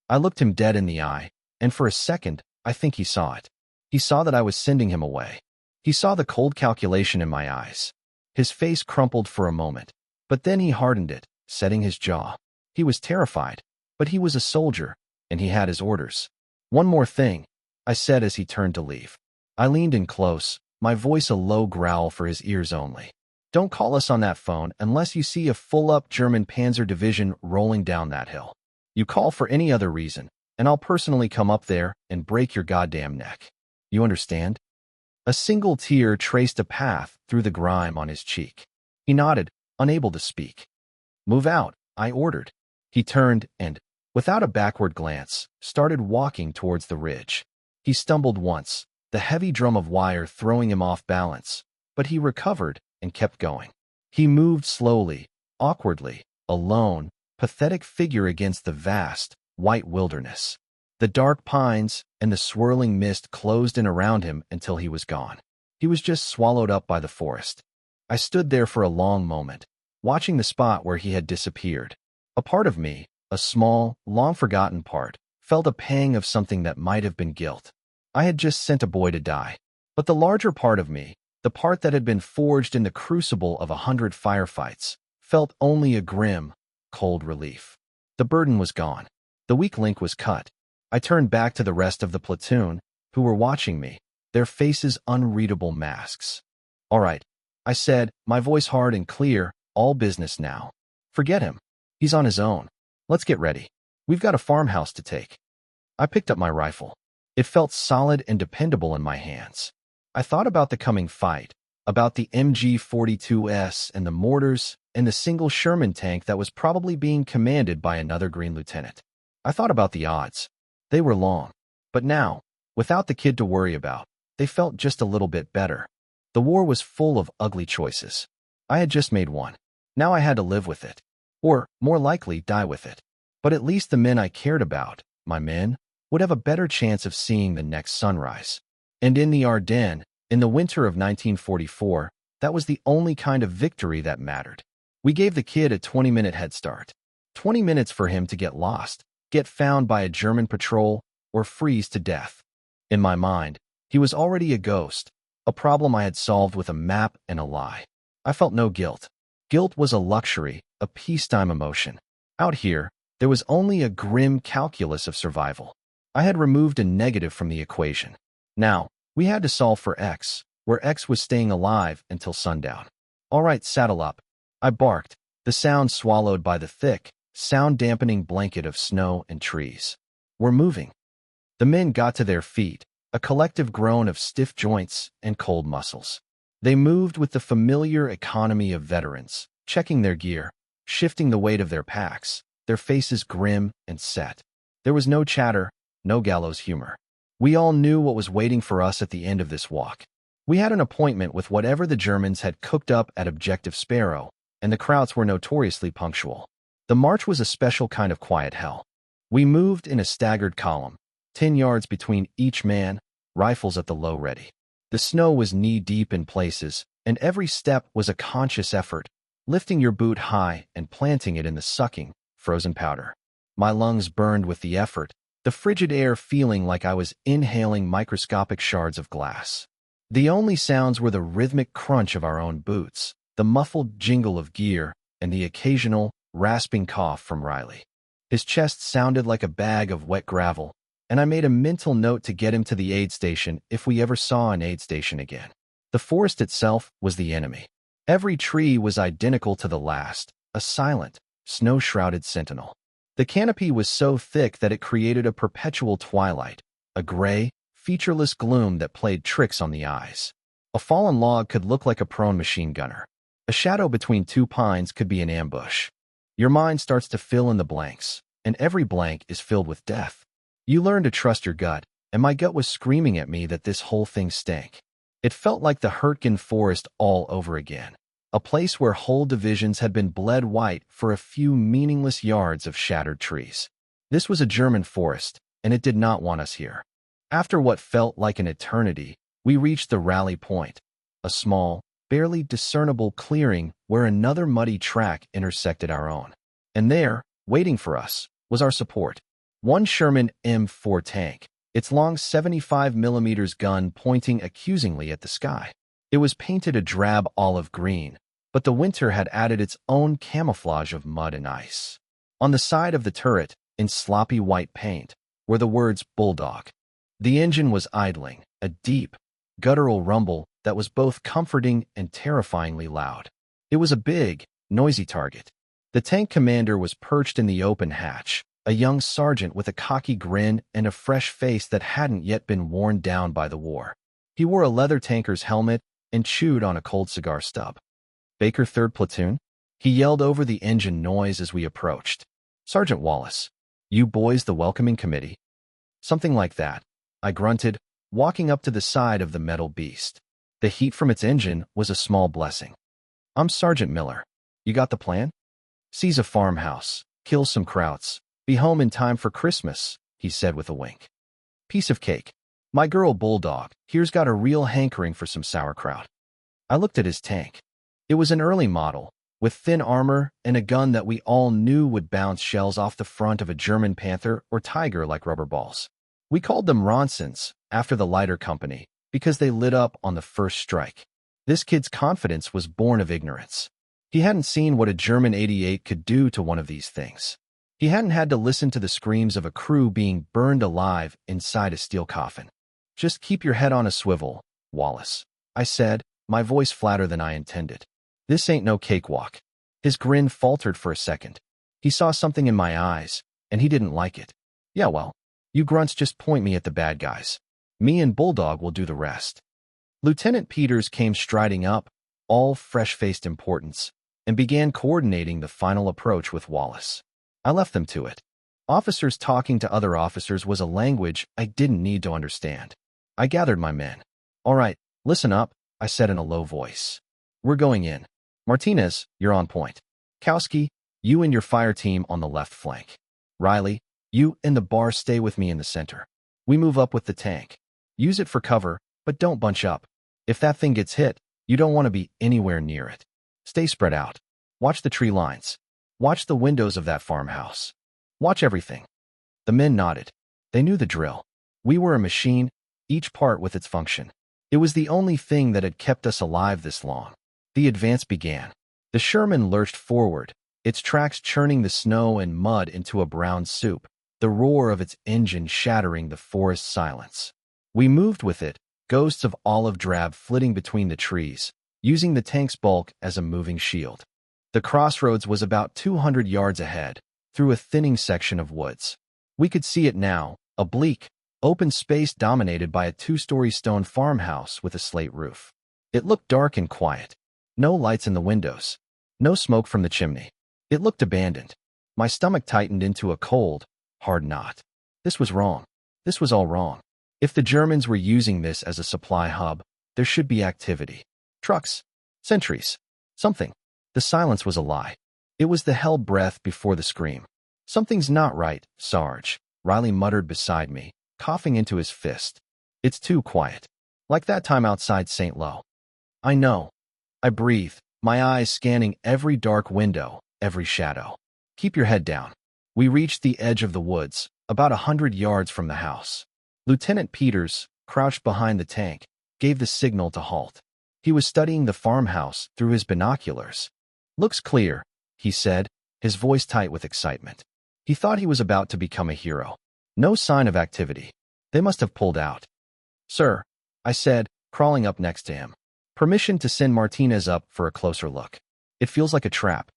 I looked him dead in the eye, and for a second, I think he saw it. He saw that I was sending him away. He saw the cold calculation in my eyes. His face crumpled for a moment, but then he hardened it, setting his jaw. He was terrified, but he was a soldier, and he had his orders. One more thing, I said as he turned to leave. I leaned in close, my voice a low growl for his ears only. Don't call us on that phone unless you see a full-up German panzer division rolling down that hill. You call for any other reason, and I'll personally come up there and break your goddamn neck. You understand? A single tear traced a path through the grime on his cheek. He nodded, unable to speak. Move out, I ordered. He turned and, without a backward glance, started walking towards the ridge. He stumbled once, the heavy drum of wire throwing him off balance, but he recovered and kept going. He moved slowly, awkwardly, alone, pathetic figure against the vast, white wilderness. The dark pines and the swirling mist closed in around him until he was gone. He was just swallowed up by the forest. I stood there for a long moment, watching the spot where he had disappeared. A part of me, a small, long-forgotten part, felt a pang of something that might have been guilt. I had just sent a boy to die. But the larger part of me, the part that had been forged in the crucible of 100 firefights, felt only a grim, cold relief. The burden was gone. The weak link was cut. I turned back to the rest of the platoon, who were watching me, their faces unreadable masks. All right, I said, my voice hard and clear, all business now. Forget him. He's on his own. Let's get ready. We've got a farmhouse to take. I picked up my rifle. It felt solid and dependable in my hands. I thought about the coming fight, about the MG-42S and the mortars and the single Sherman tank that was probably being commanded by another Green Lieutenant. I thought about the odds. They were long. But now, without the kid to worry about, they felt just a little bit better. The war was full of ugly choices. I had just made one. Now I had to live with it. Or, more likely, die with it. But at least the men I cared about, my men, would have a better chance of seeing the next sunrise. And in the Ardennes, in the winter of 1944, that was the only kind of victory that mattered. We gave the kid a 20-minute head start. 20 minutes for him to get lost, get found by a German patrol, or freeze to death. In my mind, he was already a ghost, a problem I had solved with a map and a lie. I felt no guilt. Guilt was a luxury, a peacetime emotion. Out here, there was only a grim calculus of survival. I had removed a negative from the equation. Now, we had to solve for X, where X was staying alive until sundown. All right, saddle up. I barked, the sound swallowed by the thick, sound-dampening blanket of snow and trees. We're moving. The men got to their feet, a collective groan of stiff joints and cold muscles. They moved with the familiar economy of veterans, checking their gear, shifting the weight of their packs, their faces grim and set. There was no chatter, no gallows humor. We all knew what was waiting for us at the end of this walk. We had an appointment with whatever the Germans had cooked up at Objective Sparrow, and the Krauts were notoriously punctual. The march was a special kind of quiet hell. We moved in a staggered column, 10 yards between each man, rifles at the low ready. The snow was knee-deep in places, and every step was a conscious effort, lifting your boot high and planting it in the sucking, frozen powder. My lungs burned with the effort, the frigid air feeling like I was inhaling microscopic shards of glass. The only sounds were the rhythmic crunch of our own boots, the muffled jingle of gear, and the occasional, rasping cough from Riley. His chest sounded like a bag of wet gravel, and I made a mental note to get him to the aid station if we ever saw an aid station again. The forest itself was the enemy. Every tree was identical to the last, a silent, snow-shrouded sentinel. The canopy was so thick that it created a perpetual twilight, a gray, featureless gloom that played tricks on the eyes. A fallen log could look like a prone machine gunner. A shadow between two pines could be an ambush. Your mind starts to fill in the blanks, and every blank is filled with death. You learn to trust your gut, and my gut was screaming at me that this whole thing stank. It felt like the Hurtgen Forest all over again, a place where whole divisions had been bled white for a few meaningless yards of shattered trees. This was a German forest, and it did not want us here. After what felt like an eternity, we reached the rally point, a small, barely discernible clearing where another muddy track intersected our own. And there, waiting for us, was our support. One Sherman M4 tank, its long 75mm gun pointing accusingly at the sky. It was painted a drab olive green, but the winter had added its own camouflage of mud and ice. On the side of the turret, in sloppy white paint, were the words Bulldog. The engine was idling, a deep, guttural rumble that was both comforting and terrifyingly loud. It was a big, noisy target. The tank commander was perched in the open hatch, a young sergeant with a cocky grin and a fresh face that hadn't yet been worn down by the war. He wore a leather tanker's helmet and chewed on a cold cigar stub. "Baker 3rd Platoon?" He yelled over the engine noise as we approached. "Sergeant Wallace, you boys the welcoming committee?" "Something like that," I grunted, walking up to the side of the metal beast. The heat from its engine was a small blessing. "I'm Sergeant Miller. You got the plan?" "Seize a farmhouse, kill some Krauts, be home in time for Christmas," he said with a wink. "Piece of cake. My girl Bulldog here's got a real hankering for some sauerkraut." I looked at his tank. It was an early model, with thin armor and a gun that we all knew would bounce shells off the front of a German Panther or Tiger like rubber balls. We called them Ronsons, after the lighter company, because they lit up on the first strike. This kid's confidence was born of ignorance. He hadn't seen what a German 88 could do to one of these things. He hadn't had to listen to the screams of a crew being burned alive inside a steel coffin. "Just keep your head on a swivel, Wallace," I said, my voice flatter than I intended. "This ain't no cakewalk." His grin faltered for a second. He saw something in my eyes, and he didn't like it. "Yeah, well, you grunts just point me at the bad guys. Me and Bulldog will do the rest." Lieutenant Peters came striding up, all fresh-faced importance, and began coordinating the final approach with Wallace. I left them to it. Officers talking to other officers was a language I didn't need to understand. I gathered my men. "All right, listen up," I said in a low voice. "We're going in. Martinez, you're on point. Kowski, you and your fire team on the left flank. Riley, you and the bar stay with me in the center. We move up with the tank. Use it for cover, but don't bunch up. If that thing gets hit, you don't want to be anywhere near it. Stay spread out. Watch the tree lines. Watch the windows of that farmhouse. Watch everything." The men nodded. They knew the drill. We were a machine, each part with its function. It was the only thing that had kept us alive this long. The advance began. The Sherman lurched forward, its tracks churning the snow and mud into a brown soup, the roar of its engine shattering the forest silence. We moved with it, ghosts of olive drab flitting between the trees, using the tank's bulk as a moving shield. The crossroads was about 200 yards ahead, through a thinning section of woods. We could see it now, a bleak, open space dominated by a 2-story stone farmhouse with a slate roof. It looked dark and quiet. No lights in the windows. No smoke from the chimney. It looked abandoned. My stomach tightened into a cold, hard knot. This was wrong. This was all wrong. If the Germans were using this as a supply hub, there should be activity. Trucks. Sentries. Something. The silence was a lie. It was the hell breath before the scream. Something's not right, Sarge, Riley muttered beside me, coughing into his fist. It's too quiet. Like that time outside St. Lo. I know. I breathed, my eyes scanning every dark window, every shadow. Keep your head down. We reached the edge of the woods, about 100 yards from the house. Lieutenant Peters, crouched behind the tank, gave the signal to halt. He was studying the farmhouse through his binoculars. Looks clear, he said, his voice tight with excitement. He thought he was about to become a hero. No sign of activity. They must have pulled out. Sir, I said, crawling up next to him. Permission to send Martinez up for a closer look. It feels like a trap.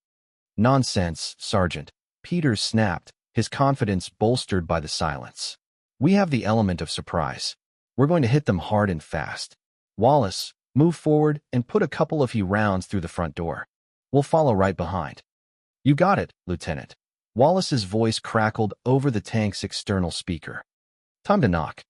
Nonsense, Sergeant. Peters snapped, his confidence bolstered by the silence. We have the element of surprise. We're going to hit them hard and fast. Wallace, move forward and put a couple of rounds through the front door. We'll follow right behind. You got it, Lieutenant. Wallace's voice crackled over the tank's external speaker. Time to knock.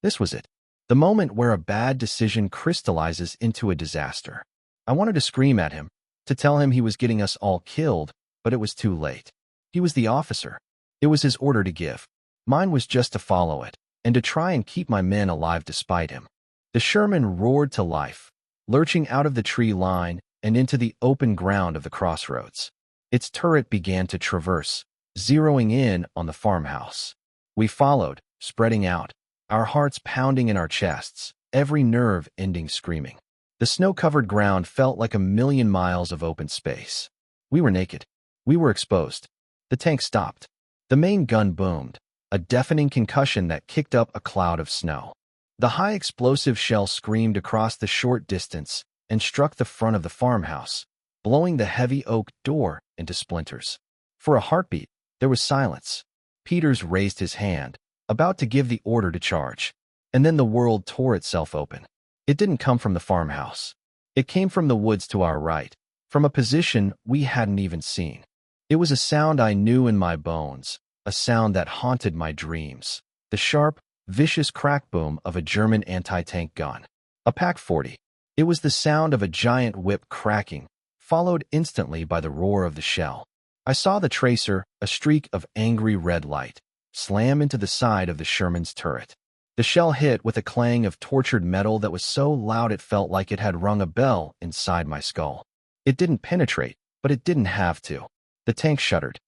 This was it. The moment where a bad decision crystallizes into a disaster. I wanted to scream at him, to tell him he was getting us all killed, but it was too late. He was the officer. It was his order to give. Mine was just to follow it, and to try and keep my men alive despite him. The Sherman roared to life, lurching out of the tree line and into the open ground of the crossroads. Its turret began to traverse, zeroing in on the farmhouse. We followed, spreading out, our hearts pounding in our chests, every nerve ending screaming. The snow-covered ground felt like 1,000,000 miles of open space. We were naked. We were exposed. The tank stopped. The main gun boomed, a deafening concussion that kicked up a cloud of snow. The high explosive shell screamed across the short distance and struck the front of the farmhouse, blowing the heavy oak door into splinters. For a heartbeat, there was silence. Peters raised his hand, about to give the order to charge, and then the world tore itself open. It didn't come from the farmhouse. It came from the woods to our right, from a position we hadn't even seen. It was a sound I knew in my bones, a sound that haunted my dreams. The sharp, vicious crack boom of a German anti-tank gun. A Pak-40. It was the sound of a giant whip cracking, followed instantly by the roar of the shell. I saw the tracer, a streak of angry red light, slam into the side of the Sherman's turret. The shell hit with a clang of tortured metal that was so loud it felt like it had rung a bell inside my skull. It didn't penetrate, but it didn't have to. The tank shuddered.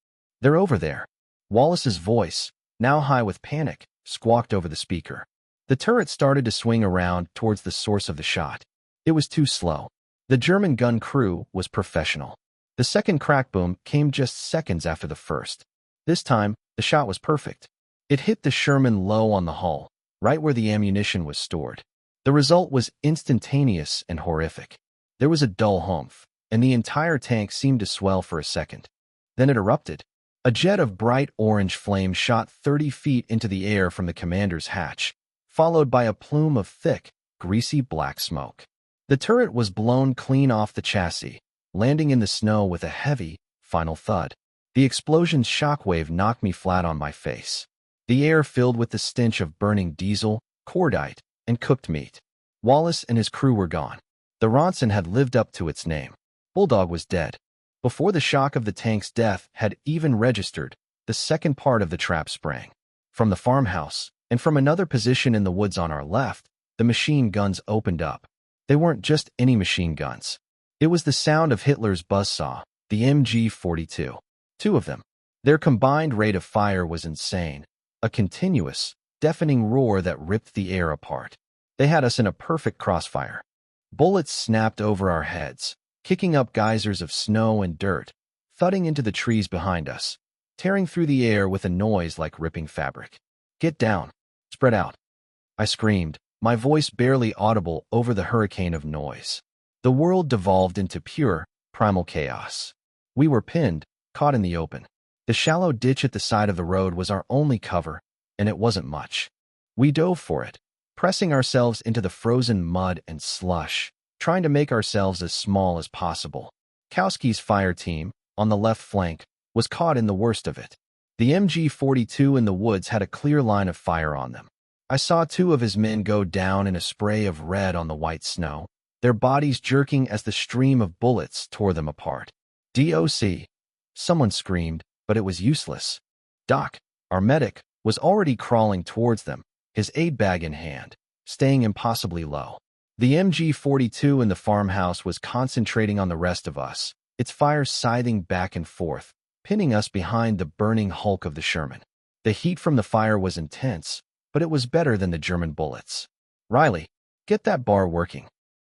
They're over there. Wallace's voice, now high with panic, squawked over the speaker. The turret started to swing around towards the source of the shot. It was too slow. The German gun crew was professional. The second crack boom came just seconds after the first. This time, the shot was perfect. It hit the Sherman low on the hull, right where the ammunition was stored. The result was instantaneous and horrific. There was a dull humph, and the entire tank seemed to swell for a second. Then it erupted. A jet of bright orange flame shot 30 feet into the air from the commander's hatch, followed by a plume of thick, greasy black smoke. The turret was blown clean off the chassis, landing in the snow with a heavy, final thud. The explosion's shockwave knocked me flat on my face. The air filled with the stench of burning diesel, cordite, and cooked meat. Wallace and his crew were gone. The Ronson had lived up to its name. Bulldog was dead. Before the shock of the tank's death had even registered, the second part of the trap sprang. From the farmhouse, and from another position in the woods on our left, the machine guns opened up. They weren't just any machine guns. It was the sound of Hitler's buzzsaw, the MG-42. 2 of them. Their combined rate of fire was insane, a continuous, deafening roar that ripped the air apart. They had us in a perfect crossfire. Bullets snapped over our heads, kicking up geysers of snow and dirt, thudding into the trees behind us, tearing through the air with a noise like ripping fabric. Get down. Spread out. I screamed, my voice barely audible over the hurricane of noise. The world devolved into pure, primal chaos. We were pinned, caught in the open. The shallow ditch at the side of the road was our only cover, and it wasn't much. We dove for it, pressing ourselves into the frozen mud and slush, trying to make ourselves as small as possible. Kowski's fire team, on the left flank, was caught in the worst of it. The MG-42 in the woods had a clear line of fire on them. I saw 2 of his men go down in a spray of red on the white snow, their bodies jerking as the stream of bullets tore them apart. "DOC!" Someone screamed, but it was useless. Doc, our medic, was already crawling towards them, his aid bag in hand, staying impossibly low. The MG-42 in the farmhouse was concentrating on the rest of us, its fire scything back and forth, pinning us behind the burning hulk of the Sherman. The heat from the fire was intense, but it was better than the German bullets. "Riley, get that bar working,"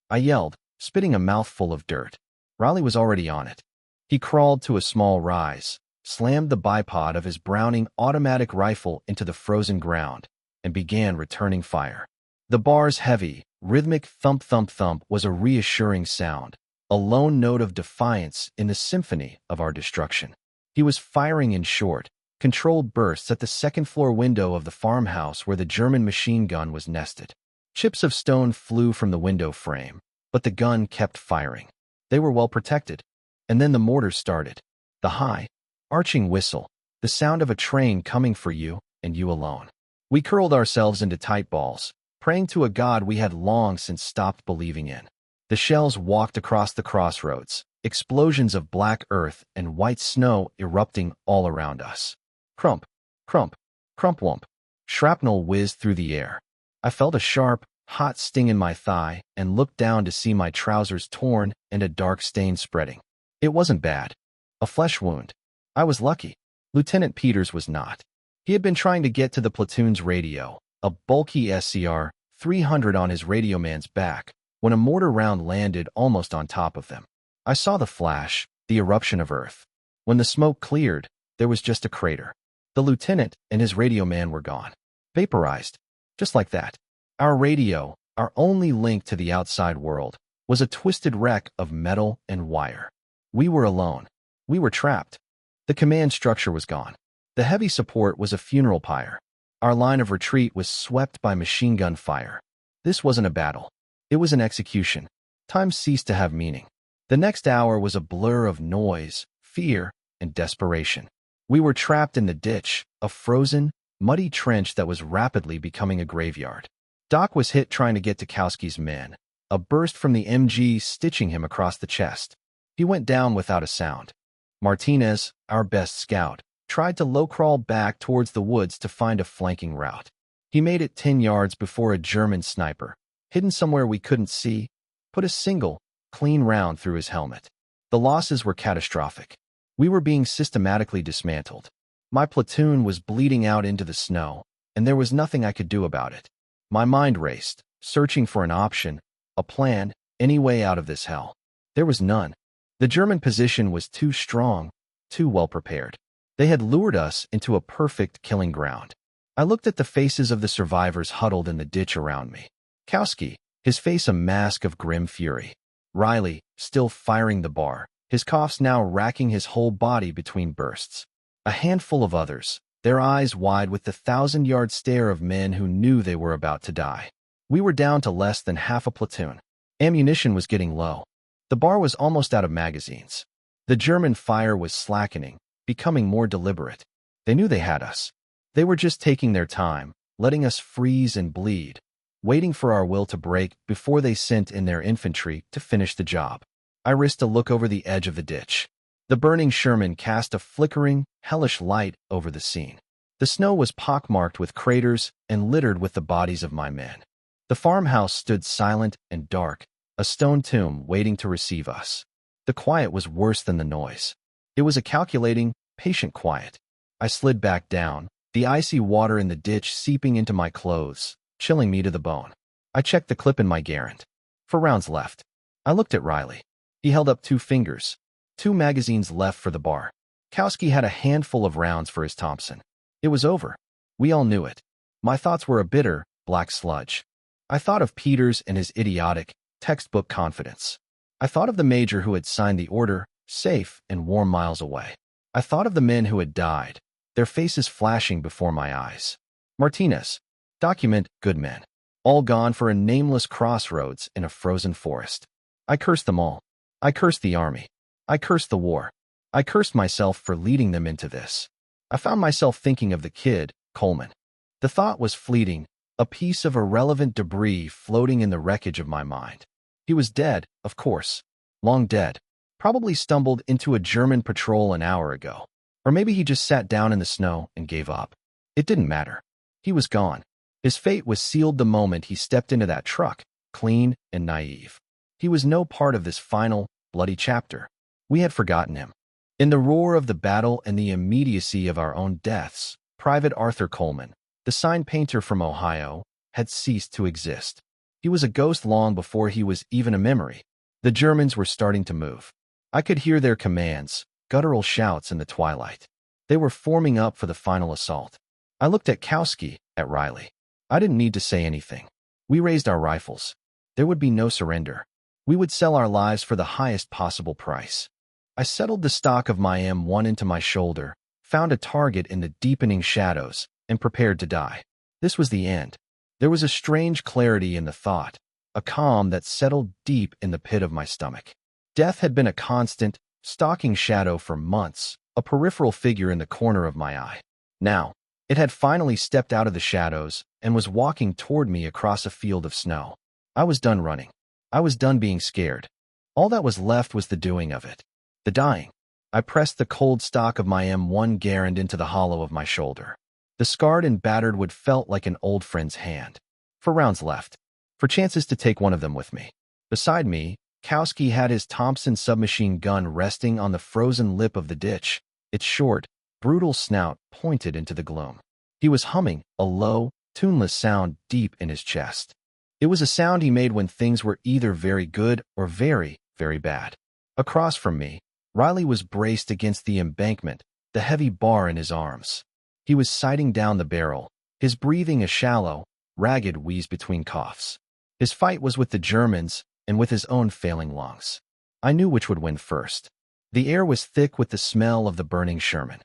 I yelled, spitting a mouthful of dirt. Riley was already on it. He crawled to a small rise, slammed the bipod of his Browning automatic rifle into the frozen ground, and began returning fire. The bar's heavy, rhythmic thump-thump-thump was a reassuring sound, a lone note of defiance in the symphony of our destruction. He was firing in short, controlled bursts at the second-floor window of the farmhouse where the German machine gun was nested. Chips of stone flew from the window frame, but the gun kept firing. They were well protected. And then the mortar started. The high, arching whistle, the sound of a train coming for you and you alone. We curled ourselves into tight balls, praying to a God we had long since stopped believing in. The shells walked across the crossroads, explosions of black earth and white snow erupting all around us. Crump, crump, crump-wump. Shrapnel whizzed through the air. I felt a sharp, hot sting in my thigh and looked down to see my trousers torn and a dark stain spreading. It wasn't bad. A flesh wound. I was lucky. Lieutenant Peters was not. He had been trying to get to the platoon's radio, a bulky SCR-300 on his radio man's back, when a mortar round landed almost on top of them. I saw the flash, the eruption of earth. When the smoke cleared, there was just a crater. The lieutenant and his radio man were gone. Vaporized. Just like that. Our radio, our only link to the outside world, was a twisted wreck of metal and wire. We were alone. We were trapped. The command structure was gone. The heavy support was a funeral pyre. Our line of retreat was swept by machine gun fire. This wasn't a battle. It was an execution. Time ceased to have meaning. The next hour was a blur of noise, fear, and desperation. We were trapped in the ditch, a frozen, muddy trench that was rapidly becoming a graveyard. Doc was hit trying to get to Kowski's men, a burst from the MG stitching him across the chest. He went down without a sound. Martinez, our best scout, tried to low-crawl back towards the woods to find a flanking route. He made it 10 yards before a German sniper, hidden somewhere we couldn't see, put a single, clean round through his helmet. The losses were catastrophic. We were being systematically dismantled. My platoon was bleeding out into the snow, and there was nothing I could do about it. My mind raced, searching for an option, a plan, any way out of this hell. There was none. The German position was too strong, too well prepared. They had lured us into a perfect killing ground. I looked at the faces of the survivors huddled in the ditch around me. Kowski, his face a mask of grim fury. Riley, still firing the bar, his coughs now racking his whole body between bursts. A handful of others, their eyes wide with the 1,000-yard stare of men who knew they were about to die. We were down to less than half a platoon. Ammunition was getting low. The bar was almost out of magazines. The German fire was slackening, becoming more deliberate. They knew they had us. They were just taking their time, letting us freeze and bleed, waiting for our will to break before they sent in their infantry to finish the job. I risked a look over the edge of the ditch. The burning Sherman cast a flickering, hellish light over the scene. The snow was pockmarked with craters and littered with the bodies of my men. The farmhouse stood silent and dark, a stone tomb waiting to receive us. The quiet was worse than the noise. It was a calculating, patient quiet. I slid back down, the icy water in the ditch seeping into my clothes, chilling me to the bone. I checked the clip in my Garand. 4 rounds left. I looked at Riley. He held up 2 fingers. 2 magazines left for the bar. Kowski had a handful of rounds for his Thompson. It was over. We all knew it. My thoughts were a bitter, black sludge. I thought of Peters and his idiotic, textbook confidence. I thought of the major who had signed the order, safe and warm miles away. I thought of the men who had died, their faces flashing before my eyes. Martinez, document, good men. All gone for a nameless crossroads in a frozen forest. I cursed them all. I cursed the army. I cursed the war. I cursed myself for leading them into this. I found myself thinking of the kid, Coleman. The thought was fleeting, a piece of irrelevant debris floating in the wreckage of my mind. He was dead, of course. Long dead. Probably stumbled into a German patrol an hour ago. Or maybe he just sat down in the snow and gave up. It didn't matter. He was gone. His fate was sealed the moment he stepped into that truck, clean and naive. He was no part of this final, bloody chapter. We had forgotten him. In the roar of the battle and the immediacy of our own deaths, Private Arthur Coleman, the sign painter from Ohio, had ceased to exist. He was a ghost long before he was even a memory. The Germans were starting to move. I could hear their commands, guttural shouts in the twilight. They were forming up for the final assault. I looked at Kowski, at Riley. I didn't need to say anything. We raised our rifles. There would be no surrender. We would sell our lives for the highest possible price. I settled the stock of my M1 into my shoulder, found a target in the deepening shadows, and prepared to die. This was the end. There was a strange clarity in the thought, a calm that settled deep in the pit of my stomach. Death had been a constant, stalking shadow for months, a peripheral figure in the corner of my eye. Now, it had finally stepped out of the shadows and was walking toward me across a field of snow. I was done running. I was done being scared. All that was left was the doing of it. The dying. I pressed the cold stock of my M1 Garand into the hollow of my shoulder. The scarred and battered wood felt like an old friend's hand. 4 rounds left. For chances to take one of them with me. Beside me, Kowski had his Thompson submachine gun resting on the frozen lip of the ditch, its short, brutal snout pointed into the gloom. He was humming, a low, tuneless sound deep in his chest. It was a sound he made when things were either very good or very, very bad. Across from me, Riley was braced against the embankment, the heavy bar in his arms. He was sighting down the barrel, his breathing a shallow, ragged wheeze between coughs. His fight was with the Germans and with his own failing lungs. I knew which would win first. The air was thick with the smell of the burning Sherman.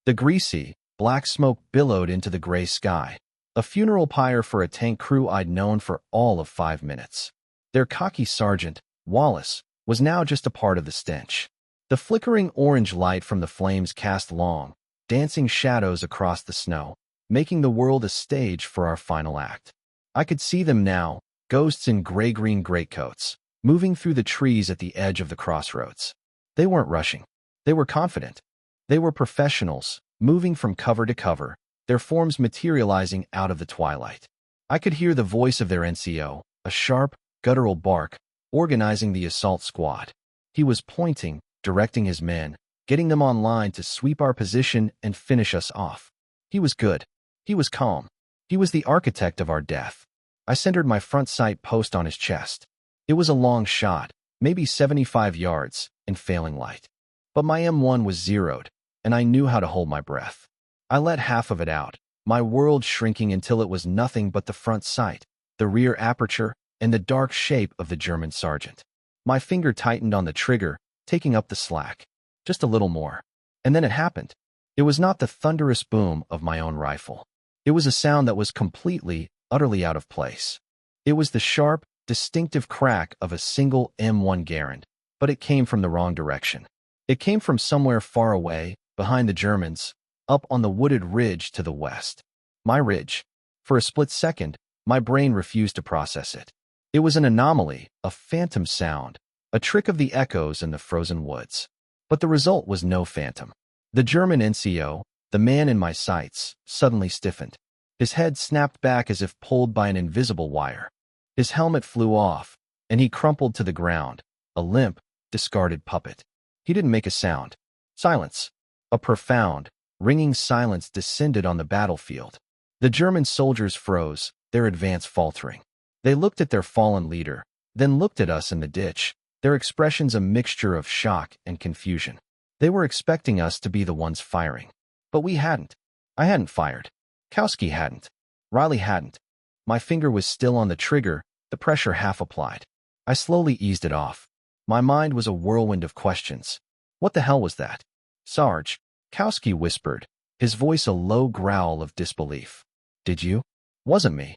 The greasy, black smoke billowed into the gray sky, a funeral pyre for a tank crew I'd known for all of 5 minutes. Their cocky sergeant, Wallace, was now just a part of the stench. The flickering orange light from the flames cast long, dancing shadows across the snow, making the world a stage for our final act. I could see them now, ghosts in gray-green greatcoats, moving through the trees at the edge of the crossroads. They weren't rushing. They were confident. They were professionals, moving from cover to cover, their forms materializing out of the twilight. I could hear the voice of their NCO, a sharp, guttural bark, organizing the assault squad. He was pointing, directing his men, getting them online to sweep our position and finish us off. He was good. He was calm. He was the architect of our death. I centered my front sight post on his chest. It was a long shot, maybe 75 yards, in failing light. But my M1 was zeroed, and I knew how to hold my breath. I let half of it out, my world shrinking until it was nothing but the front sight, the rear aperture, and the dark shape of the German sergeant. My finger tightened on the trigger, taking up the slack. Just a little more. And then it happened. It was not the thunderous boom of my own rifle. It was a sound that was completely, utterly out of place. It was the sharp, distinctive crack of a single M1 Garand, but it came from the wrong direction. It came from somewhere far away, behind the Germans, up on the wooded ridge to the west. My ridge. For a split second, my brain refused to process it. It was an anomaly, a phantom sound, a trick of the echoes in the frozen woods. But the result was no phantom. The German NCO, the man in my sights, suddenly stiffened. His head snapped back as if pulled by an invisible wire. His helmet flew off, and he crumpled to the ground, a limp, discarded puppet. He didn't make a sound. Silence. A profound, ringing silence descended on the battlefield. The German soldiers froze, their advance faltering. They looked at their fallen leader, then looked at us in the ditch, their expressions a mixture of shock and confusion. They were expecting us to be the ones firing. But we hadn't. I hadn't fired. Kowski hadn't. Riley hadn't. My finger was still on the trigger, the pressure half applied. I slowly eased it off. My mind was a whirlwind of questions. What the hell was that? Sarge, Kowski whispered, his voice a low growl of disbelief. Did you? Wasn't me.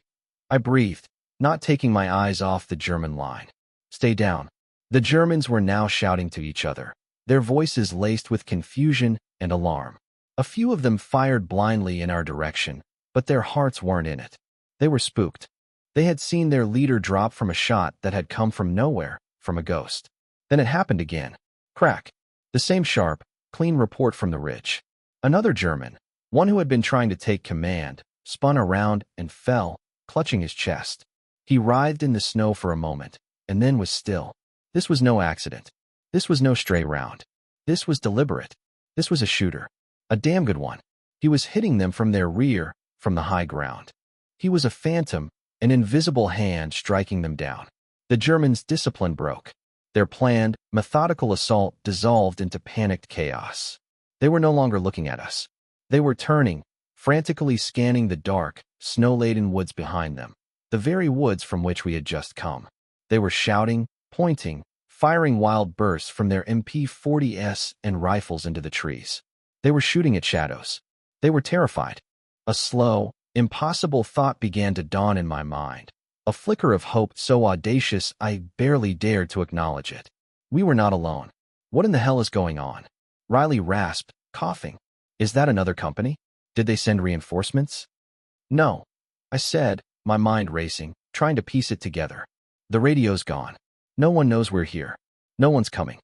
I breathed, not taking my eyes off the German line. Stay down. The Germans were now shouting to each other, their voices laced with confusion and alarm. A few of them fired blindly in our direction, but their hearts weren't in it. They were spooked. They had seen their leader drop from a shot that had come from nowhere, from a ghost. Then it happened again. Crack. The same sharp, clean report from the ridge. Another German, one who had been trying to take command, spun around and fell, clutching his chest. He writhed in the snow for a moment, and then was still. This was no accident. This was no stray round. This was deliberate. This was a shooter. A damn good one. He was hitting them from their rear, from the high ground. He was a phantom, an invisible hand striking them down. The Germans' discipline broke. Their planned, methodical assault dissolved into panicked chaos. They were no longer looking at us. They were turning, frantically scanning the dark, snow-laden woods behind them, the very woods from which we had just come. They were shouting, pointing, firing wild bursts from their MP-40s and rifles into the trees. They were shooting at shadows. They were terrified. A slow, impossible thought began to dawn in my mind, a flicker of hope so audacious I barely dared to acknowledge it. We were not alone. What in the hell is going on? Riley rasped, coughing. Is that another company? Did they send reinforcements? No, I said, my mind racing, trying to piece it together. The radio's gone. No one knows we're here. No one's coming.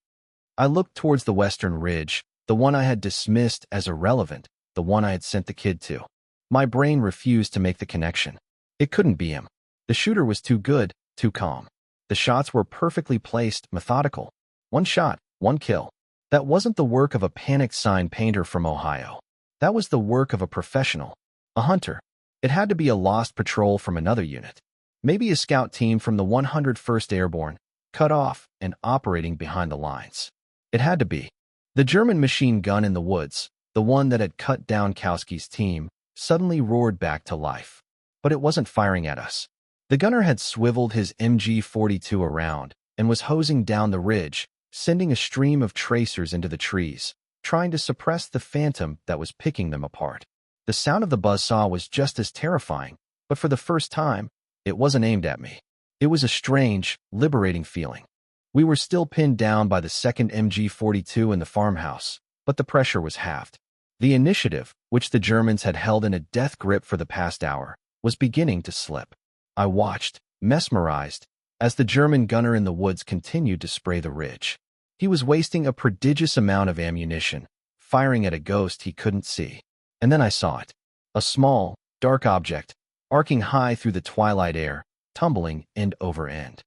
I looked towards the western ridge, the one I had dismissed as irrelevant, the one I had sent the kid to. My brain refused to make the connection. It couldn't be him. The shooter was too good, too calm. The shots were perfectly placed, methodical. One shot, one kill. That wasn't the work of a panicked sign painter from Ohio. That was the work of a professional, a hunter. It had to be a lost patrol from another unit. Maybe a scout team from the 101st Airborne, cut off and operating behind the lines. It had to be. The German machine gun in the woods, the one that had cut down Kowski's team, suddenly roared back to life. But it wasn't firing at us. The gunner had swiveled his MG-42 around and was hosing down the ridge, sending a stream of tracers into the trees, trying to suppress the phantom that was picking them apart. The sound of the buzzsaw was just as terrifying, but for the first time, it wasn't aimed at me. It was a strange, liberating feeling. We were still pinned down by the second MG-42 in the farmhouse, but the pressure was halved. The initiative, which the Germans had held in a death grip for the past hour, was beginning to slip. I watched, mesmerized, as the German gunner in the woods continued to spray the ridge. He was wasting a prodigious amount of ammunition, firing at a ghost he couldn't see. And then I saw it. A small, dark object, arcing high through the twilight air, tumbling end over end.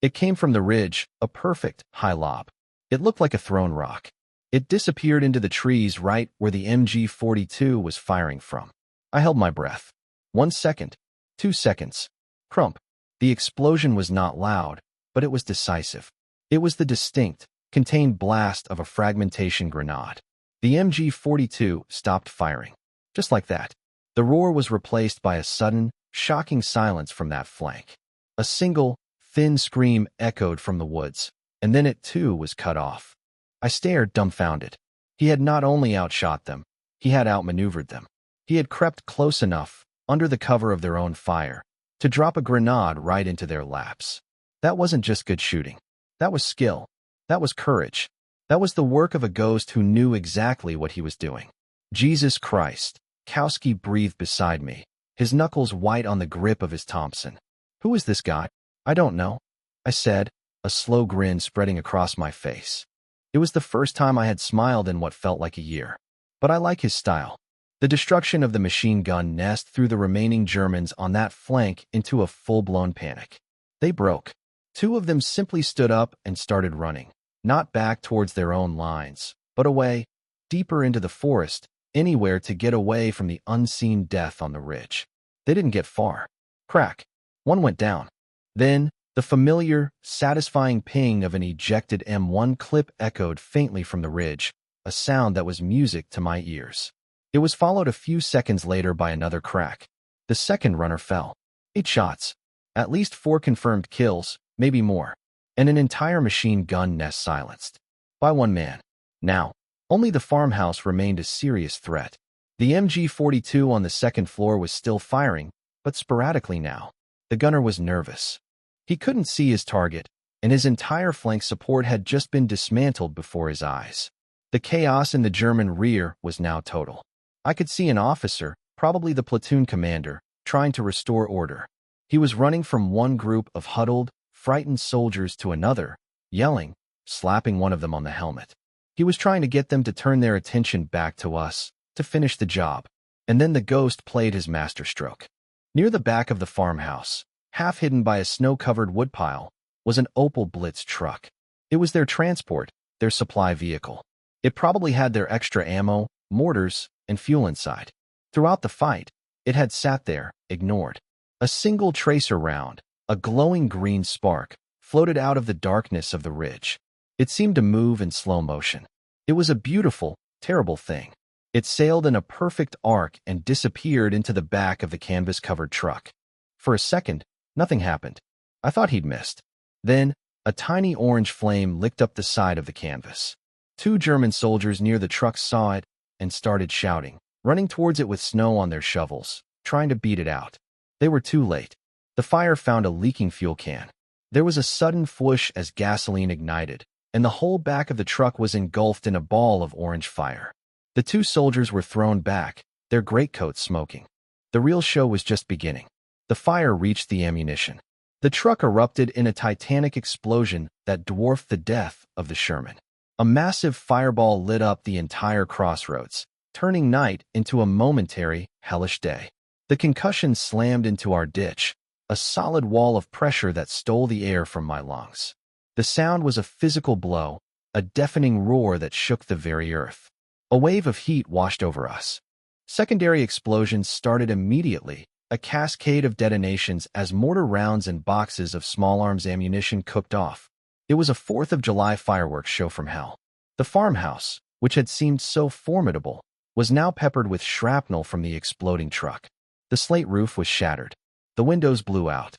It came from the ridge, a perfect, high lob. It looked like a thrown rock. It disappeared into the trees right where the MG-42 was firing from. I held my breath. 1 second. 2 seconds. Crump. The explosion was not loud, but it was decisive. It was the distinct, contained blast of a fragmentation grenade. The MG-42 stopped firing. Just like that. The roar was replaced by a sudden, shocking silence from that flank. A single, thin scream echoed from the woods, and then it too was cut off. I stared dumbfounded. He had not only outshot them, he had outmaneuvered them. He had crept close enough, under the cover of their own fire, to drop a grenade right into their laps. That wasn't just good shooting. That was skill. That was courage. That was the work of a ghost who knew exactly what he was doing. Jesus Christ. Kowski breathed beside me, his knuckles white on the grip of his Thompson. Who is this guy? I don't know, I said, a slow grin spreading across my face. It was the first time I had smiled in what felt like a year. But I like his style. The destruction of the machine gun nest threw the remaining Germans on that flank into a full-blown panic. They broke. 2 of them simply stood up and started running, not back towards their own lines, but away, deeper into the forest, anywhere to get away from the unseen death on the ridge. They didn't get far. Crack. One went down. Then, the familiar, satisfying ping of an ejected M1 clip echoed faintly from the ridge, a sound that was music to my ears. It was followed a few seconds later by another crack. The second runner fell. 8 shots. At least 4 confirmed kills, maybe more. And an entire machine gun nest silenced. By one man. Now, only the farmhouse remained a serious threat. The MG-42 on the second floor was still firing, but sporadically now. The gunner was nervous. He couldn't see his target, and his entire flank support had just been dismantled before his eyes. The chaos in the German rear was now total. I could see an officer, probably the platoon commander, trying to restore order. He was running from one group of huddled, frightened soldiers to another, yelling, slapping one of them on the helmet. He was trying to get them to turn their attention back to us, to finish the job. And then the ghost played his masterstroke. Near the back of the farmhouse, half hidden by a snow-covered woodpile, was an Opel Blitz truck. It was their transport, their supply vehicle. It probably had their extra ammo, mortars, and fuel inside. Throughout the fight, it had sat there, ignored. A single tracer round, a glowing green spark, floated out of the darkness of the ridge. It seemed to move in slow motion. It was a beautiful, terrible thing. It sailed in a perfect arc and disappeared into the back of the canvas-covered truck. For a second, nothing happened. I thought he'd missed. Then, a tiny orange flame licked up the side of the canvas. 2 German soldiers near the truck saw it and started shouting, running towards it with snow on their shovels, trying to beat it out. They were too late. The fire found a leaking fuel can. There was a sudden whoosh as gasoline ignited, and the whole back of the truck was engulfed in a ball of orange fire. The 2 soldiers were thrown back, their greatcoats smoking. The real show was just beginning. The fire reached the ammunition. The truck erupted in a titanic explosion that dwarfed the death of the Sherman. A massive fireball lit up the entire crossroads, turning night into a momentary, hellish day. The concussion slammed into our ditch, a solid wall of pressure that stole the air from my lungs. The sound was a physical blow, a deafening roar that shook the very earth. A wave of heat washed over us. Secondary explosions started immediately, a cascade of detonations as mortar rounds and boxes of small arms ammunition cooked off. It was a 4th of July fireworks show from hell. The farmhouse, which had seemed so formidable, was now peppered with shrapnel from the exploding truck. The slate roof was shattered. The windows blew out.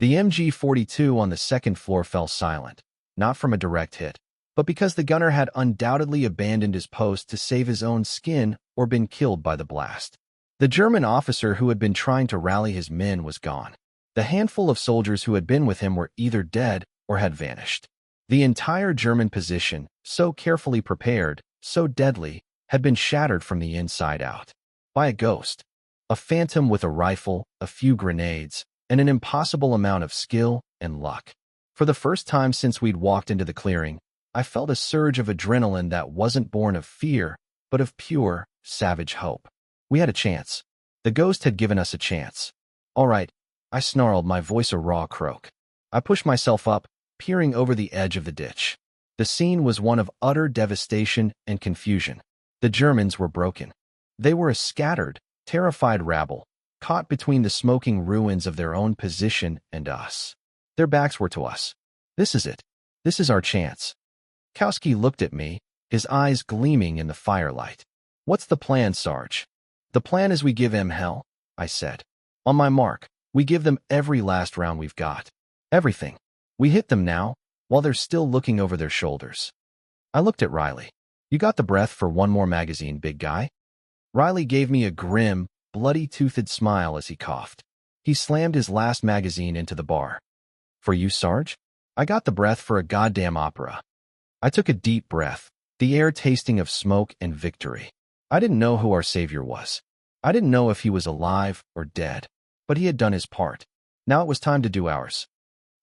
The MG-42 on the second floor fell silent, not from a direct hit, but because the gunner had undoubtedly abandoned his post to save his own skin or been killed by the blast. The German officer who had been trying to rally his men was gone. The handful of soldiers who had been with him were either dead or had vanished. The entire German position, so carefully prepared, so deadly, had been shattered from the inside out. By a ghost. A phantom with a rifle, a few grenades, and an impossible amount of skill and luck. For the first time since we'd walked into the clearing, I felt a surge of adrenaline that wasn't born of fear, but of pure, savage hope. We had a chance. The ghost had given us a chance. All right, I snarled, my voice a raw croak. I pushed myself up, peering over the edge of the ditch. The scene was one of utter devastation and confusion. The Germans were broken. They were a scattered, terrified rabble, caught between the smoking ruins of their own position and us. Their backs were to us. This is it. This is our chance. Kowski looked at me, his eyes gleaming in the firelight. What's the plan, Sarge? The plan is we give them hell, I said. On my mark, we give them every last round we've got. Everything. We hit them now, while they're still looking over their shoulders. I looked at Riley. You got the breath for one more magazine, big guy? Riley gave me a grim, bloody-toothed smile as he coughed. He slammed his last magazine into the bar. For you, Sarge? I got the breath for a goddamn opera. I took a deep breath, the air tasting of smoke and victory. I didn't know who our savior was. I didn't know if he was alive or dead, but he had done his part. Now it was time to do ours.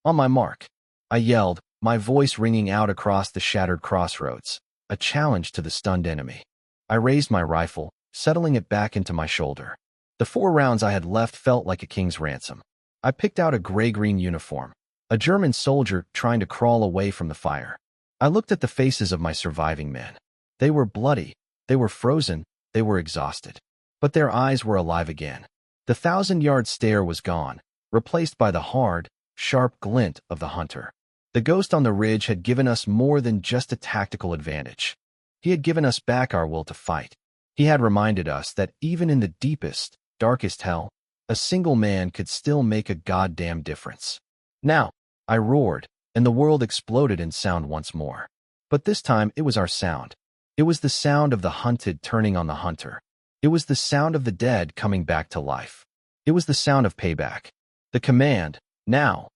On my mark, I yelled, my voice ringing out across the shattered crossroads, a challenge to the stunned enemy. I raised my rifle, settling it back into my shoulder. The 4 rounds I had left felt like a king's ransom. I picked out a gray-green uniform, a German soldier trying to crawl away from the fire. I looked at the faces of my surviving men. They were bloody, they were frozen, they were exhausted. But their eyes were alive again. The 1,000-yard stare was gone, replaced by the hard, sharp glint of the hunter. The ghost on the ridge had given us more than just a tactical advantage. He had given us back our will to fight. He had reminded us that even in the deepest, darkest hell, a single man could still make a goddamn difference. Now, I roared, and the world exploded in sound once more. But this time it was our sound. It was the sound of the hunted turning on the hunter. It was the sound of the dead coming back to life. It was the sound of payback. The command, now,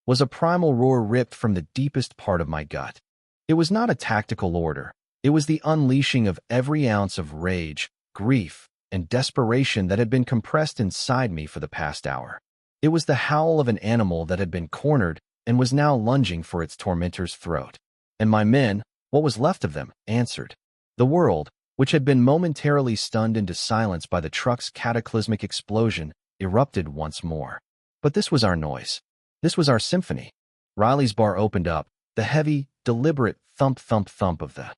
was a primal roar ripped from the deepest part of my gut. It was not a tactical order. It was the unleashing of every ounce of rage, grief, and desperation that had been compressed inside me for the past hour. It was the howl of an animal that had been cornered and was now lunging for its tormentor's throat. And my men, what was left of them, answered. The world, which had been momentarily stunned into silence by the truck's cataclysmic explosion, erupted once more. But this was our noise. This was our symphony. Riley's bar opened up, the heavy, deliberate thump-thump-thump of the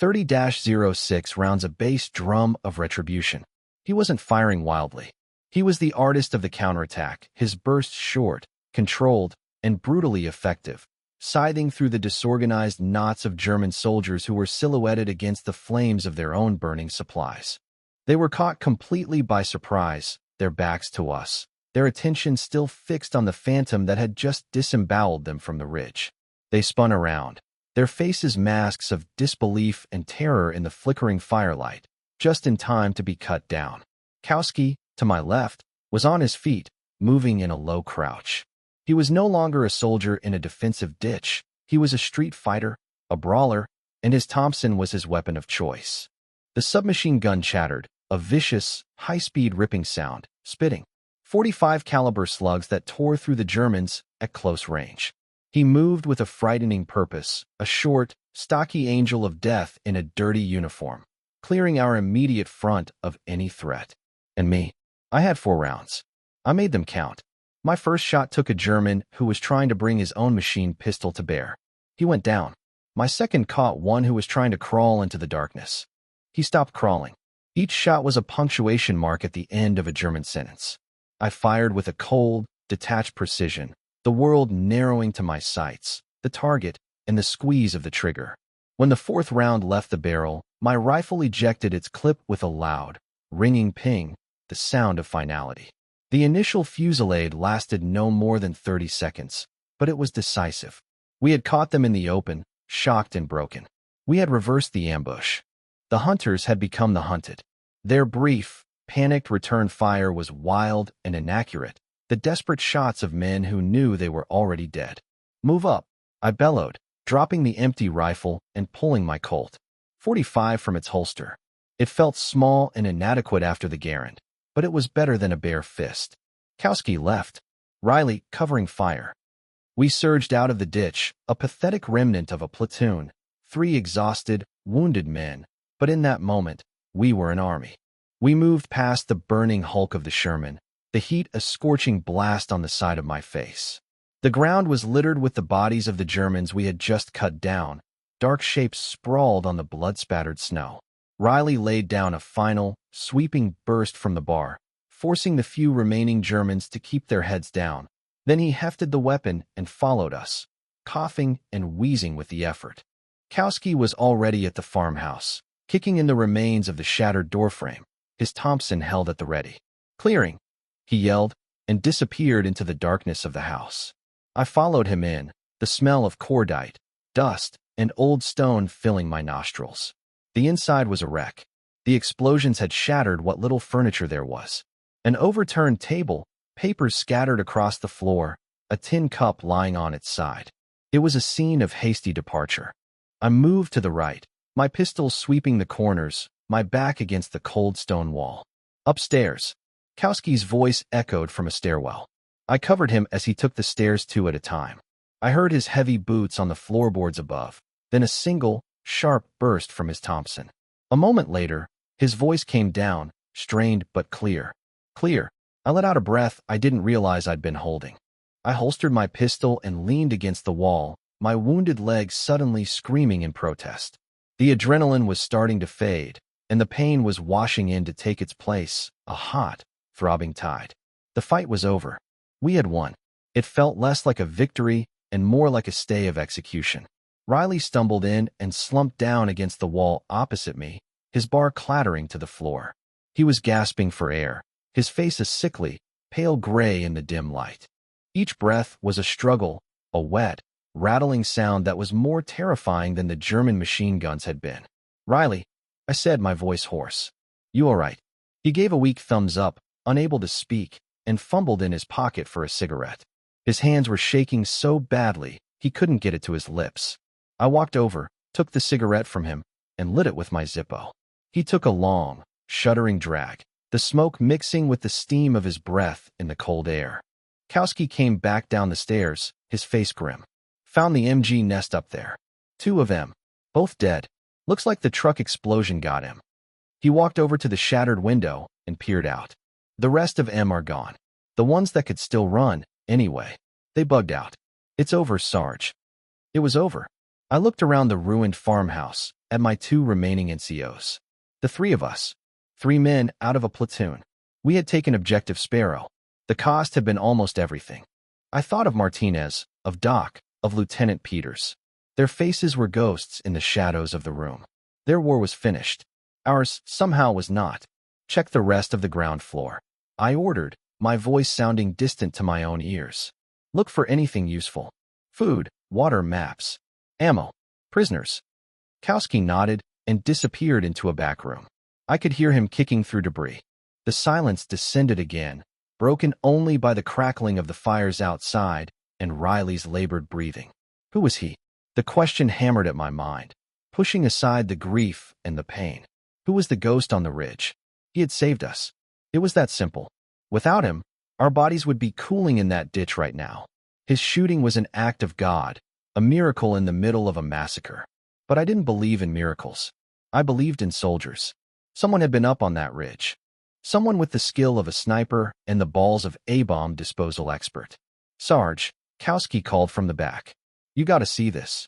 30-06 rounds a bass drum of retribution. He wasn't firing wildly. He was the artist of the counterattack, his bursts short, controlled, and brutally effective, scything through the disorganized knots of German soldiers who were silhouetted against the flames of their own burning supplies. They were caught completely by surprise, their backs to us, their attention still fixed on the phantom that had just disemboweled them from the ridge. They spun around, their faces masks of disbelief and terror in the flickering firelight, just in time to be cut down. Kowski, to my left, was on his feet, moving in a low crouch. He was no longer a soldier in a defensive ditch. He was a street fighter, a brawler, and his Thompson was his weapon of choice. The submachine gun chattered, a vicious, high-speed ripping sound, spitting 45 caliber slugs that tore through the Germans at close range. He moved with a frightening purpose, a short, stocky angel of death in a dirty uniform, clearing our immediate front of any threat. And me, I had 4 rounds. I made them count. My first shot took a German who was trying to bring his own machine pistol to bear. He went down. My second caught one who was trying to crawl into the darkness. He stopped crawling. Each shot was a punctuation mark at the end of a German sentence. I fired with a cold, detached precision, the world narrowing to my sights, the target, and the squeeze of the trigger. When the 4th round left the barrel, my rifle ejected its clip with a loud, ringing ping, the sound of finality. The initial fusillade lasted no more than 30 seconds, but it was decisive. We had caught them in the open, shocked and broken. We had reversed the ambush. The hunters had become the hunted. Their brief, panicked return fire was wild and inaccurate, the desperate shots of men who knew they were already dead. Move up, I bellowed, dropping the empty rifle and pulling my Colt 45 from its holster. It felt small and inadequate after the Garand, but it was better than a bare fist. Kowski left, Riley covering fire. We surged out of the ditch, a pathetic remnant of a platoon, 3 exhausted, wounded men, but in that moment, we were an army. We moved past the burning hulk of the Sherman, the heat a scorching blast on the side of my face. The ground was littered with the bodies of the Germans we had just cut down. Dark shapes sprawled on the blood-spattered snow. Riley laid down a final, sweeping burst from the bar, forcing the few remaining Germans to keep their heads down. Then he hefted the weapon and followed us, coughing and wheezing with the effort. Kowski was already at the farmhouse, kicking in the remains of the shattered doorframe, his Thompson held at the ready. Clearing, he yelled, and disappeared into the darkness of the house. I followed him in, the smell of cordite, dust, and old stone filling my nostrils. The inside was a wreck. The explosions had shattered what little furniture there was. An overturned table, papers scattered across the floor, a tin cup lying on its side. It was a scene of hasty departure. I moved to the right, my pistol sweeping the corners, my back against the cold stone wall. Upstairs, Kowski's voice echoed from a stairwell. I covered him as he took the stairs 2 at a time. I heard his heavy boots on the floorboards above, then a single, sharp burst from his Thompson. A moment later, his voice came down, strained but clear. Clear. I let out a breath I didn't realize I'd been holding. I holstered my pistol and leaned against the wall, my wounded leg suddenly screaming in protest. The adrenaline was starting to fade, and the pain was washing in to take its place, a hot, throbbing tide. The fight was over. We had won. It felt less like a victory and more like a stay of execution. Riley stumbled in and slumped down against the wall opposite me, his bar clattering to the floor. He was gasping for air, his face a sickly, pale gray in the dim light. Each breath was a struggle, a wet, rattling sound that was more terrifying than the German machine guns had been. Riley, I said, my voice hoarse. You all right? He gave a weak thumbs up, unable to speak, and fumbled in his pocket for a cigarette. His hands were shaking so badly he couldn't get it to his lips. I walked over, took the cigarette from him, and lit it with my Zippo. He took a long, shuddering drag, the smoke mixing with the steam of his breath in the cold air. Kowski came back down the stairs, his face grim. Found the MG nest up there. 2 of them, both dead. Looks like the truck explosion got him. He walked over to the shattered window and peered out. The rest of them are gone. The ones that could still run, anyway. They bugged out. It's over, Sarge. It was over. I looked around the ruined farmhouse, at my 2 remaining NCOs. The 3 of us. 3 men out of a platoon. We had taken Objective Sparrow. The cost had been almost everything. I thought of Martinez, of Doc, of Lieutenant Peters. Their faces were ghosts in the shadows of the room. Their war was finished. Ours somehow was not. Check the rest of the ground floor. I ordered, my voice sounding distant to my own ears. Look for anything useful. Food, water, maps, ammo, prisoners. Kowski nodded and disappeared into a back room. I could hear him kicking through debris. The silence descended again, broken only by the crackling of the fires outside and Riley's labored breathing. Who was he? The question hammered at my mind, pushing aside the grief and the pain. Who was the ghost on the ridge? He had saved us. It was that simple. Without him, our bodies would be cooling in that ditch right now. His shooting was an act of God, a miracle in the middle of a massacre. But I didn't believe in miracles. I believed in soldiers. Someone had been up on that ridge. Someone with the skill of a sniper and the balls of a bomb disposal expert. Sarge, Kowski called from the back. You gotta see this.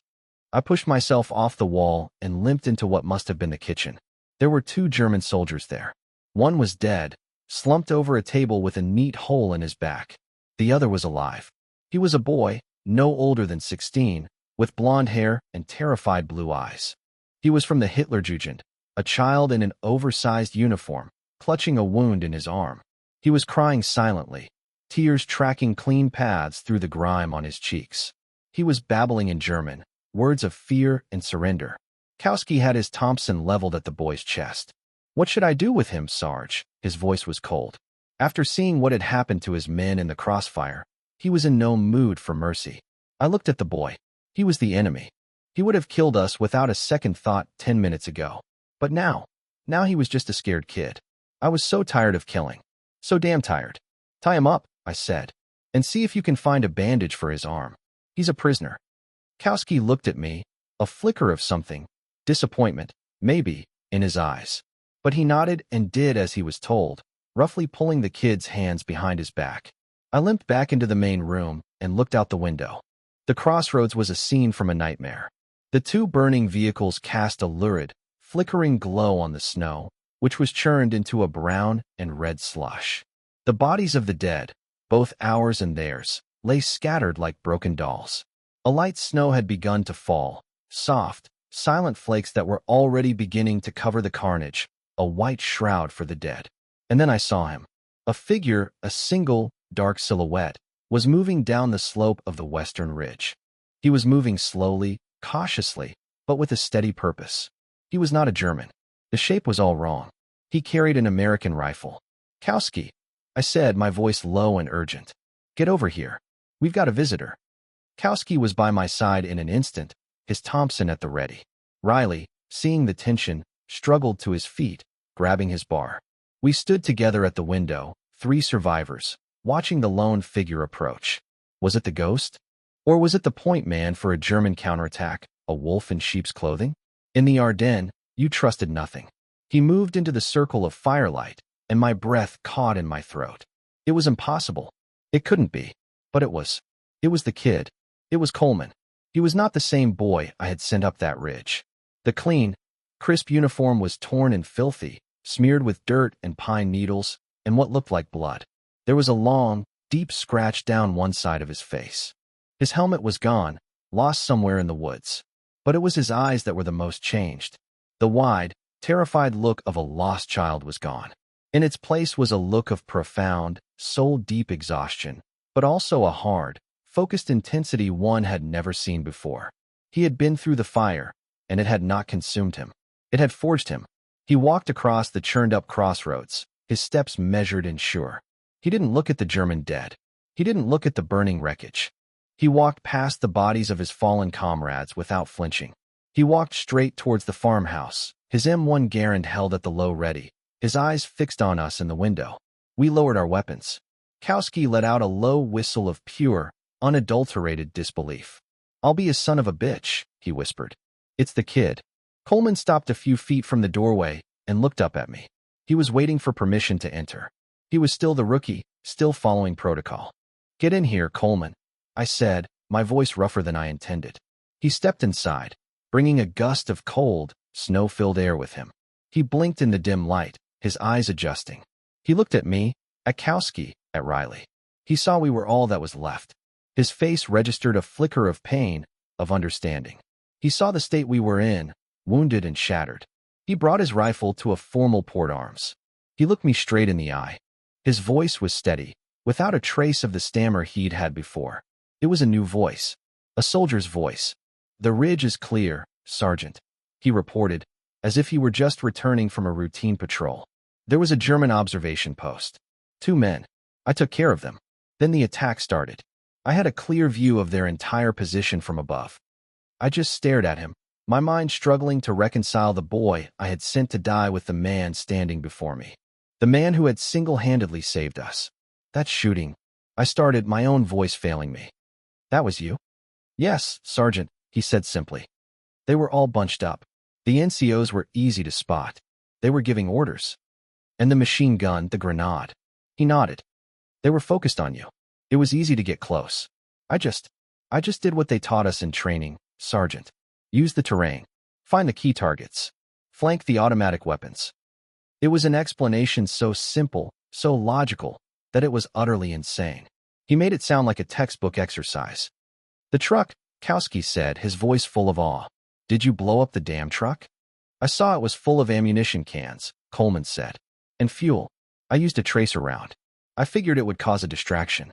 I pushed myself off the wall and limped into what must have been the kitchen. There were 2 German soldiers there. One was dead, slumped over a table with a neat hole in his back. The other was alive. He was a boy, no older than 16, with blonde hair and terrified blue eyes. He was from the Hitlerjugend, a child in an oversized uniform, clutching a wound in his arm. He was crying silently, tears tracking clean paths through the grime on his cheeks. He was babbling in German, words of fear and surrender. Kowski had his Thompson leveled at the boy's chest. What should I do with him, Sarge? His voice was cold. After seeing what had happened to his men in the crossfire, he was in no mood for mercy. I looked at the boy. He was the enemy. He would have killed us without a second thought 10 minutes ago. But now he was just a scared kid. I was so tired of killing. So damn tired. Tie him up, I said, and see if you can find a bandage for his arm. He's a prisoner. Kowski looked at me, a flicker of something, disappointment, maybe, in his eyes. But he nodded and did as he was told, roughly pulling the kid's hands behind his back. I limped back into the main room and looked out the window. The crossroads was a scene from a nightmare. The 2 burning vehicles cast a lurid, flickering glow on the snow, which was churned into a brown and red slush. The bodies of the dead, both ours and theirs, lay scattered like broken dolls. A light snow had begun to fall, soft, silent flakes that were already beginning to cover the carnage, a white shroud for the dead. And then I saw him. A figure, a single, dark silhouette, was moving down the slope of the western ridge. He was moving slowly, cautiously, but with a steady purpose. He was not a German. The shape was all wrong. He carried an American rifle. Kowski, I said, my voice low and urgent. Get over here. We've got a visitor. Kowski was by my side in an instant, his Thompson at the ready. Riley, seeing the tension, struggled to his feet, grabbing his bar. We stood together at the window, 3 survivors, watching the lone figure approach. Was it the ghost? Or was it the point man for a German counterattack, a wolf in sheep's clothing? In the Ardennes, you trusted nothing. He moved into the circle of firelight, and my breath caught in my throat. It was impossible. It couldn't be. But it was. It was the kid. It was Coleman. He was not the same boy I had sent up that ridge. The clean, crisp uniform was torn and filthy, smeared with dirt and pine needles, and what looked like blood. There was a long, deep scratch down one side of his face. His helmet was gone, lost somewhere in the woods. But it was his eyes that were the most changed. The wide, terrified look of a lost child was gone. In its place was a look of profound, soul-deep exhaustion, but also a hard, focused intensity one had never seen before. He had been through the fire, and it had not consumed him. It had forged him. He walked across the churned-up crossroads, his steps measured and sure. He didn't look at the German dead. He didn't look at the burning wreckage. He walked past the bodies of his fallen comrades without flinching. He walked straight towards the farmhouse, his M1 Garand held at the low ready, his eyes fixed on us in the window. We lowered our weapons. Kowski let out a low whistle of pure, unadulterated disbelief. "I'll be a son of a bitch," he whispered. "It's the kid." Coleman stopped a few feet from the doorway and looked up at me. He was waiting for permission to enter. He was still the rookie, still following protocol. "Get in here, Coleman," I said, my voice rougher than I intended. He stepped inside, bringing a gust of cold, snow-filled air with him. He blinked in the dim light, his eyes adjusting. He looked at me, at Kowski, at Riley. He saw we were all that was left. His face registered a flicker of pain, of understanding. He saw the state we were in, wounded and shattered. He brought his rifle to a formal port arms. He looked me straight in the eye. His voice was steady, without a trace of the stammer he'd had before. It was a new voice, a soldier's voice. "The ridge is clear, Sergeant," he reported, as if he were just returning from a routine patrol. "There was a German observation post. 2 men. I took care of them. Then the attack started. I had a clear view of their entire position from above. I just stared at him, my mind struggling to reconcile the boy I had sent to die with the man standing before me. The man who had single-handedly saved us. That shooting," I started, my own voice failing me. "That was you?" "Yes, Sergeant," he said simply. They were all bunched up. The NCOs were easy to spot. They were giving orders. "And the machine gun, the grenade." He nodded. "They were focused on you. It was easy to get close. I just did what they taught us in training, Sergeant. Use the terrain. Find the key targets. Flank the automatic weapons." It was an explanation so simple, so logical, that it was utterly insane. He made it sound like a textbook exercise. "The truck," Kowski said, his voice full of awe. "Did you blow up the damn truck?" "I saw it was full of ammunition cans," Coleman said. "And fuel. I used a tracer round. I figured it would cause a distraction."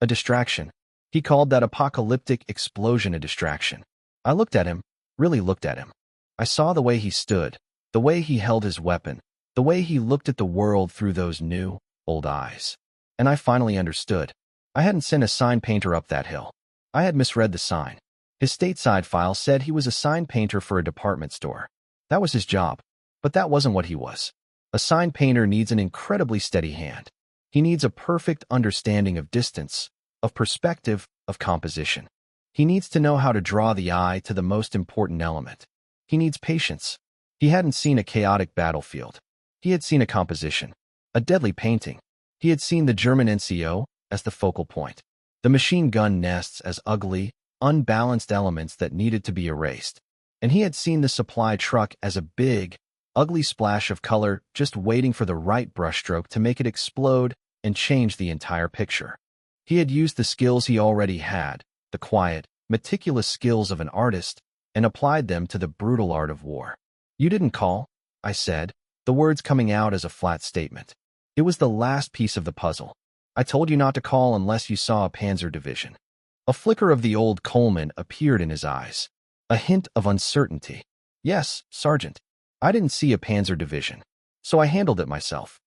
A distraction. He called that apocalyptic explosion a distraction. I looked at him, really looked at him. I saw the way he stood, the way he held his weapon, the way he looked at the world through those new, old eyes. And I finally understood. I hadn't sent a sign painter up that hill. I had misread the sign. His stateside file said he was a sign painter for a department store. That was his job. But that wasn't what he was. A sign painter needs an incredibly steady hand. He needs a perfect understanding of distance, of perspective, of composition. He needs to know how to draw the eye to the most important element. He needs patience. He hadn't seen a chaotic battlefield. He had seen a composition, a deadly painting. He had seen the German NCO as the focal point, the machine gun nests as ugly, unbalanced elements that needed to be erased. And he had seen the supply truck as a big, ugly splash of color just waiting for the right brushstroke to make it explode and change the entire picture. He had used the skills he already had, the quiet, meticulous skills of an artist, and applied them to the brutal art of war. "You didn't call," I said, the words coming out as a flat statement. It was the last piece of the puzzle. "I told you not to call unless you saw a panzer division." A flicker of the old Coleman appeared in his eyes, a hint of uncertainty. "Yes, Sergeant. I didn't see a panzer division, so I handled it myself."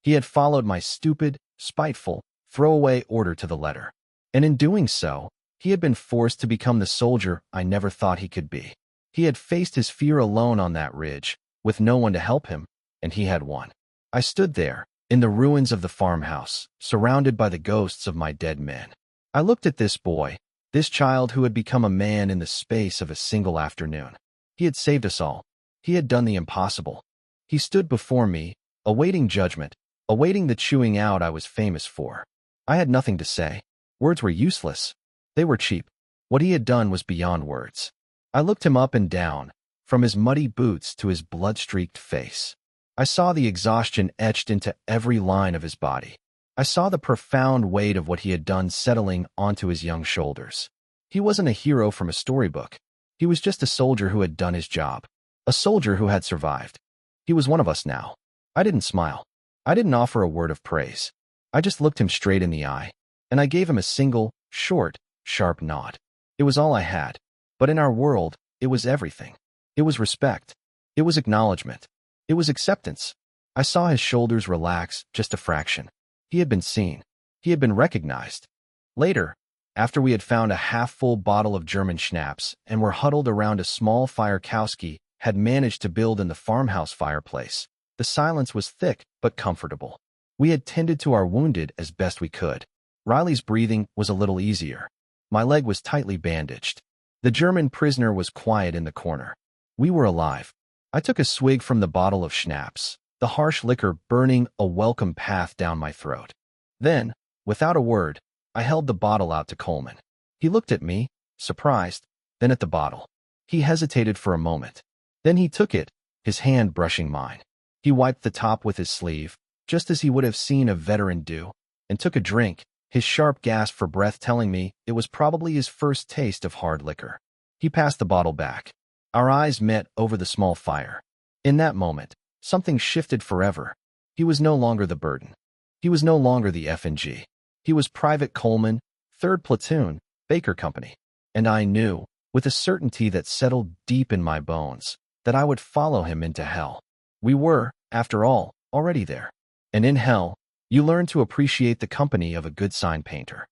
He had followed my stupid, spiteful, throwaway order to the letter. And in doing so, he had been forced to become the soldier I never thought he could be. He had faced his fear alone on that ridge, with no one to help him, and he had won. I stood there, in the ruins of the farmhouse, surrounded by the ghosts of my dead men. I looked at this boy, this child who had become a man in the space of a single afternoon. He had saved us all. He had done the impossible. He stood before me, awaiting judgment, awaiting the chewing out I was famous for. I had nothing to say. Words were useless. They were cheap. What he had done was beyond words. I looked him up and down, from his muddy boots to his blood-streaked face. I saw the exhaustion etched into every line of his body. I saw the profound weight of what he had done settling onto his young shoulders. He wasn't a hero from a storybook. He was just a soldier who had done his job. A soldier who had survived. He was one of us now. I didn't smile. I didn't offer a word of praise. I just looked him straight in the eye, and I gave him a single, short, sharp nod. It was all I had. But in our world, it was everything. It was respect. It was acknowledgement. It was acceptance. I saw his shoulders relax just a fraction. He had been seen. He had been recognized. Later, after we had found a half-full bottle of German schnapps and were huddled around a small fire Kowski had managed to build in the farmhouse fireplace, the silence was thick but comfortable. We had tended to our wounded as best we could. Riley's breathing was a little easier. My leg was tightly bandaged. The German prisoner was quiet in the corner. We were alive. I took a swig from the bottle of schnapps, the harsh liquor burning a welcome path down my throat. Then, without a word, I held the bottle out to Coleman. He looked at me, surprised, then at the bottle. He hesitated for a moment. Then he took it, his hand brushing mine. He wiped the top with his sleeve, just as he would have seen a veteran do, and took a drink, his sharp gasp for breath telling me it was probably his first taste of hard liquor. He passed the bottle back. Our eyes met over the small fire. In that moment, something shifted forever. He was no longer the burden. He was no longer the F&G. He was Private Coleman, 3rd Platoon, Baker Company. And I knew, with a certainty that settled deep in my bones, that I would follow him into hell. We were, after all, already there. And in hell, you learn to appreciate the company of a good sign painter.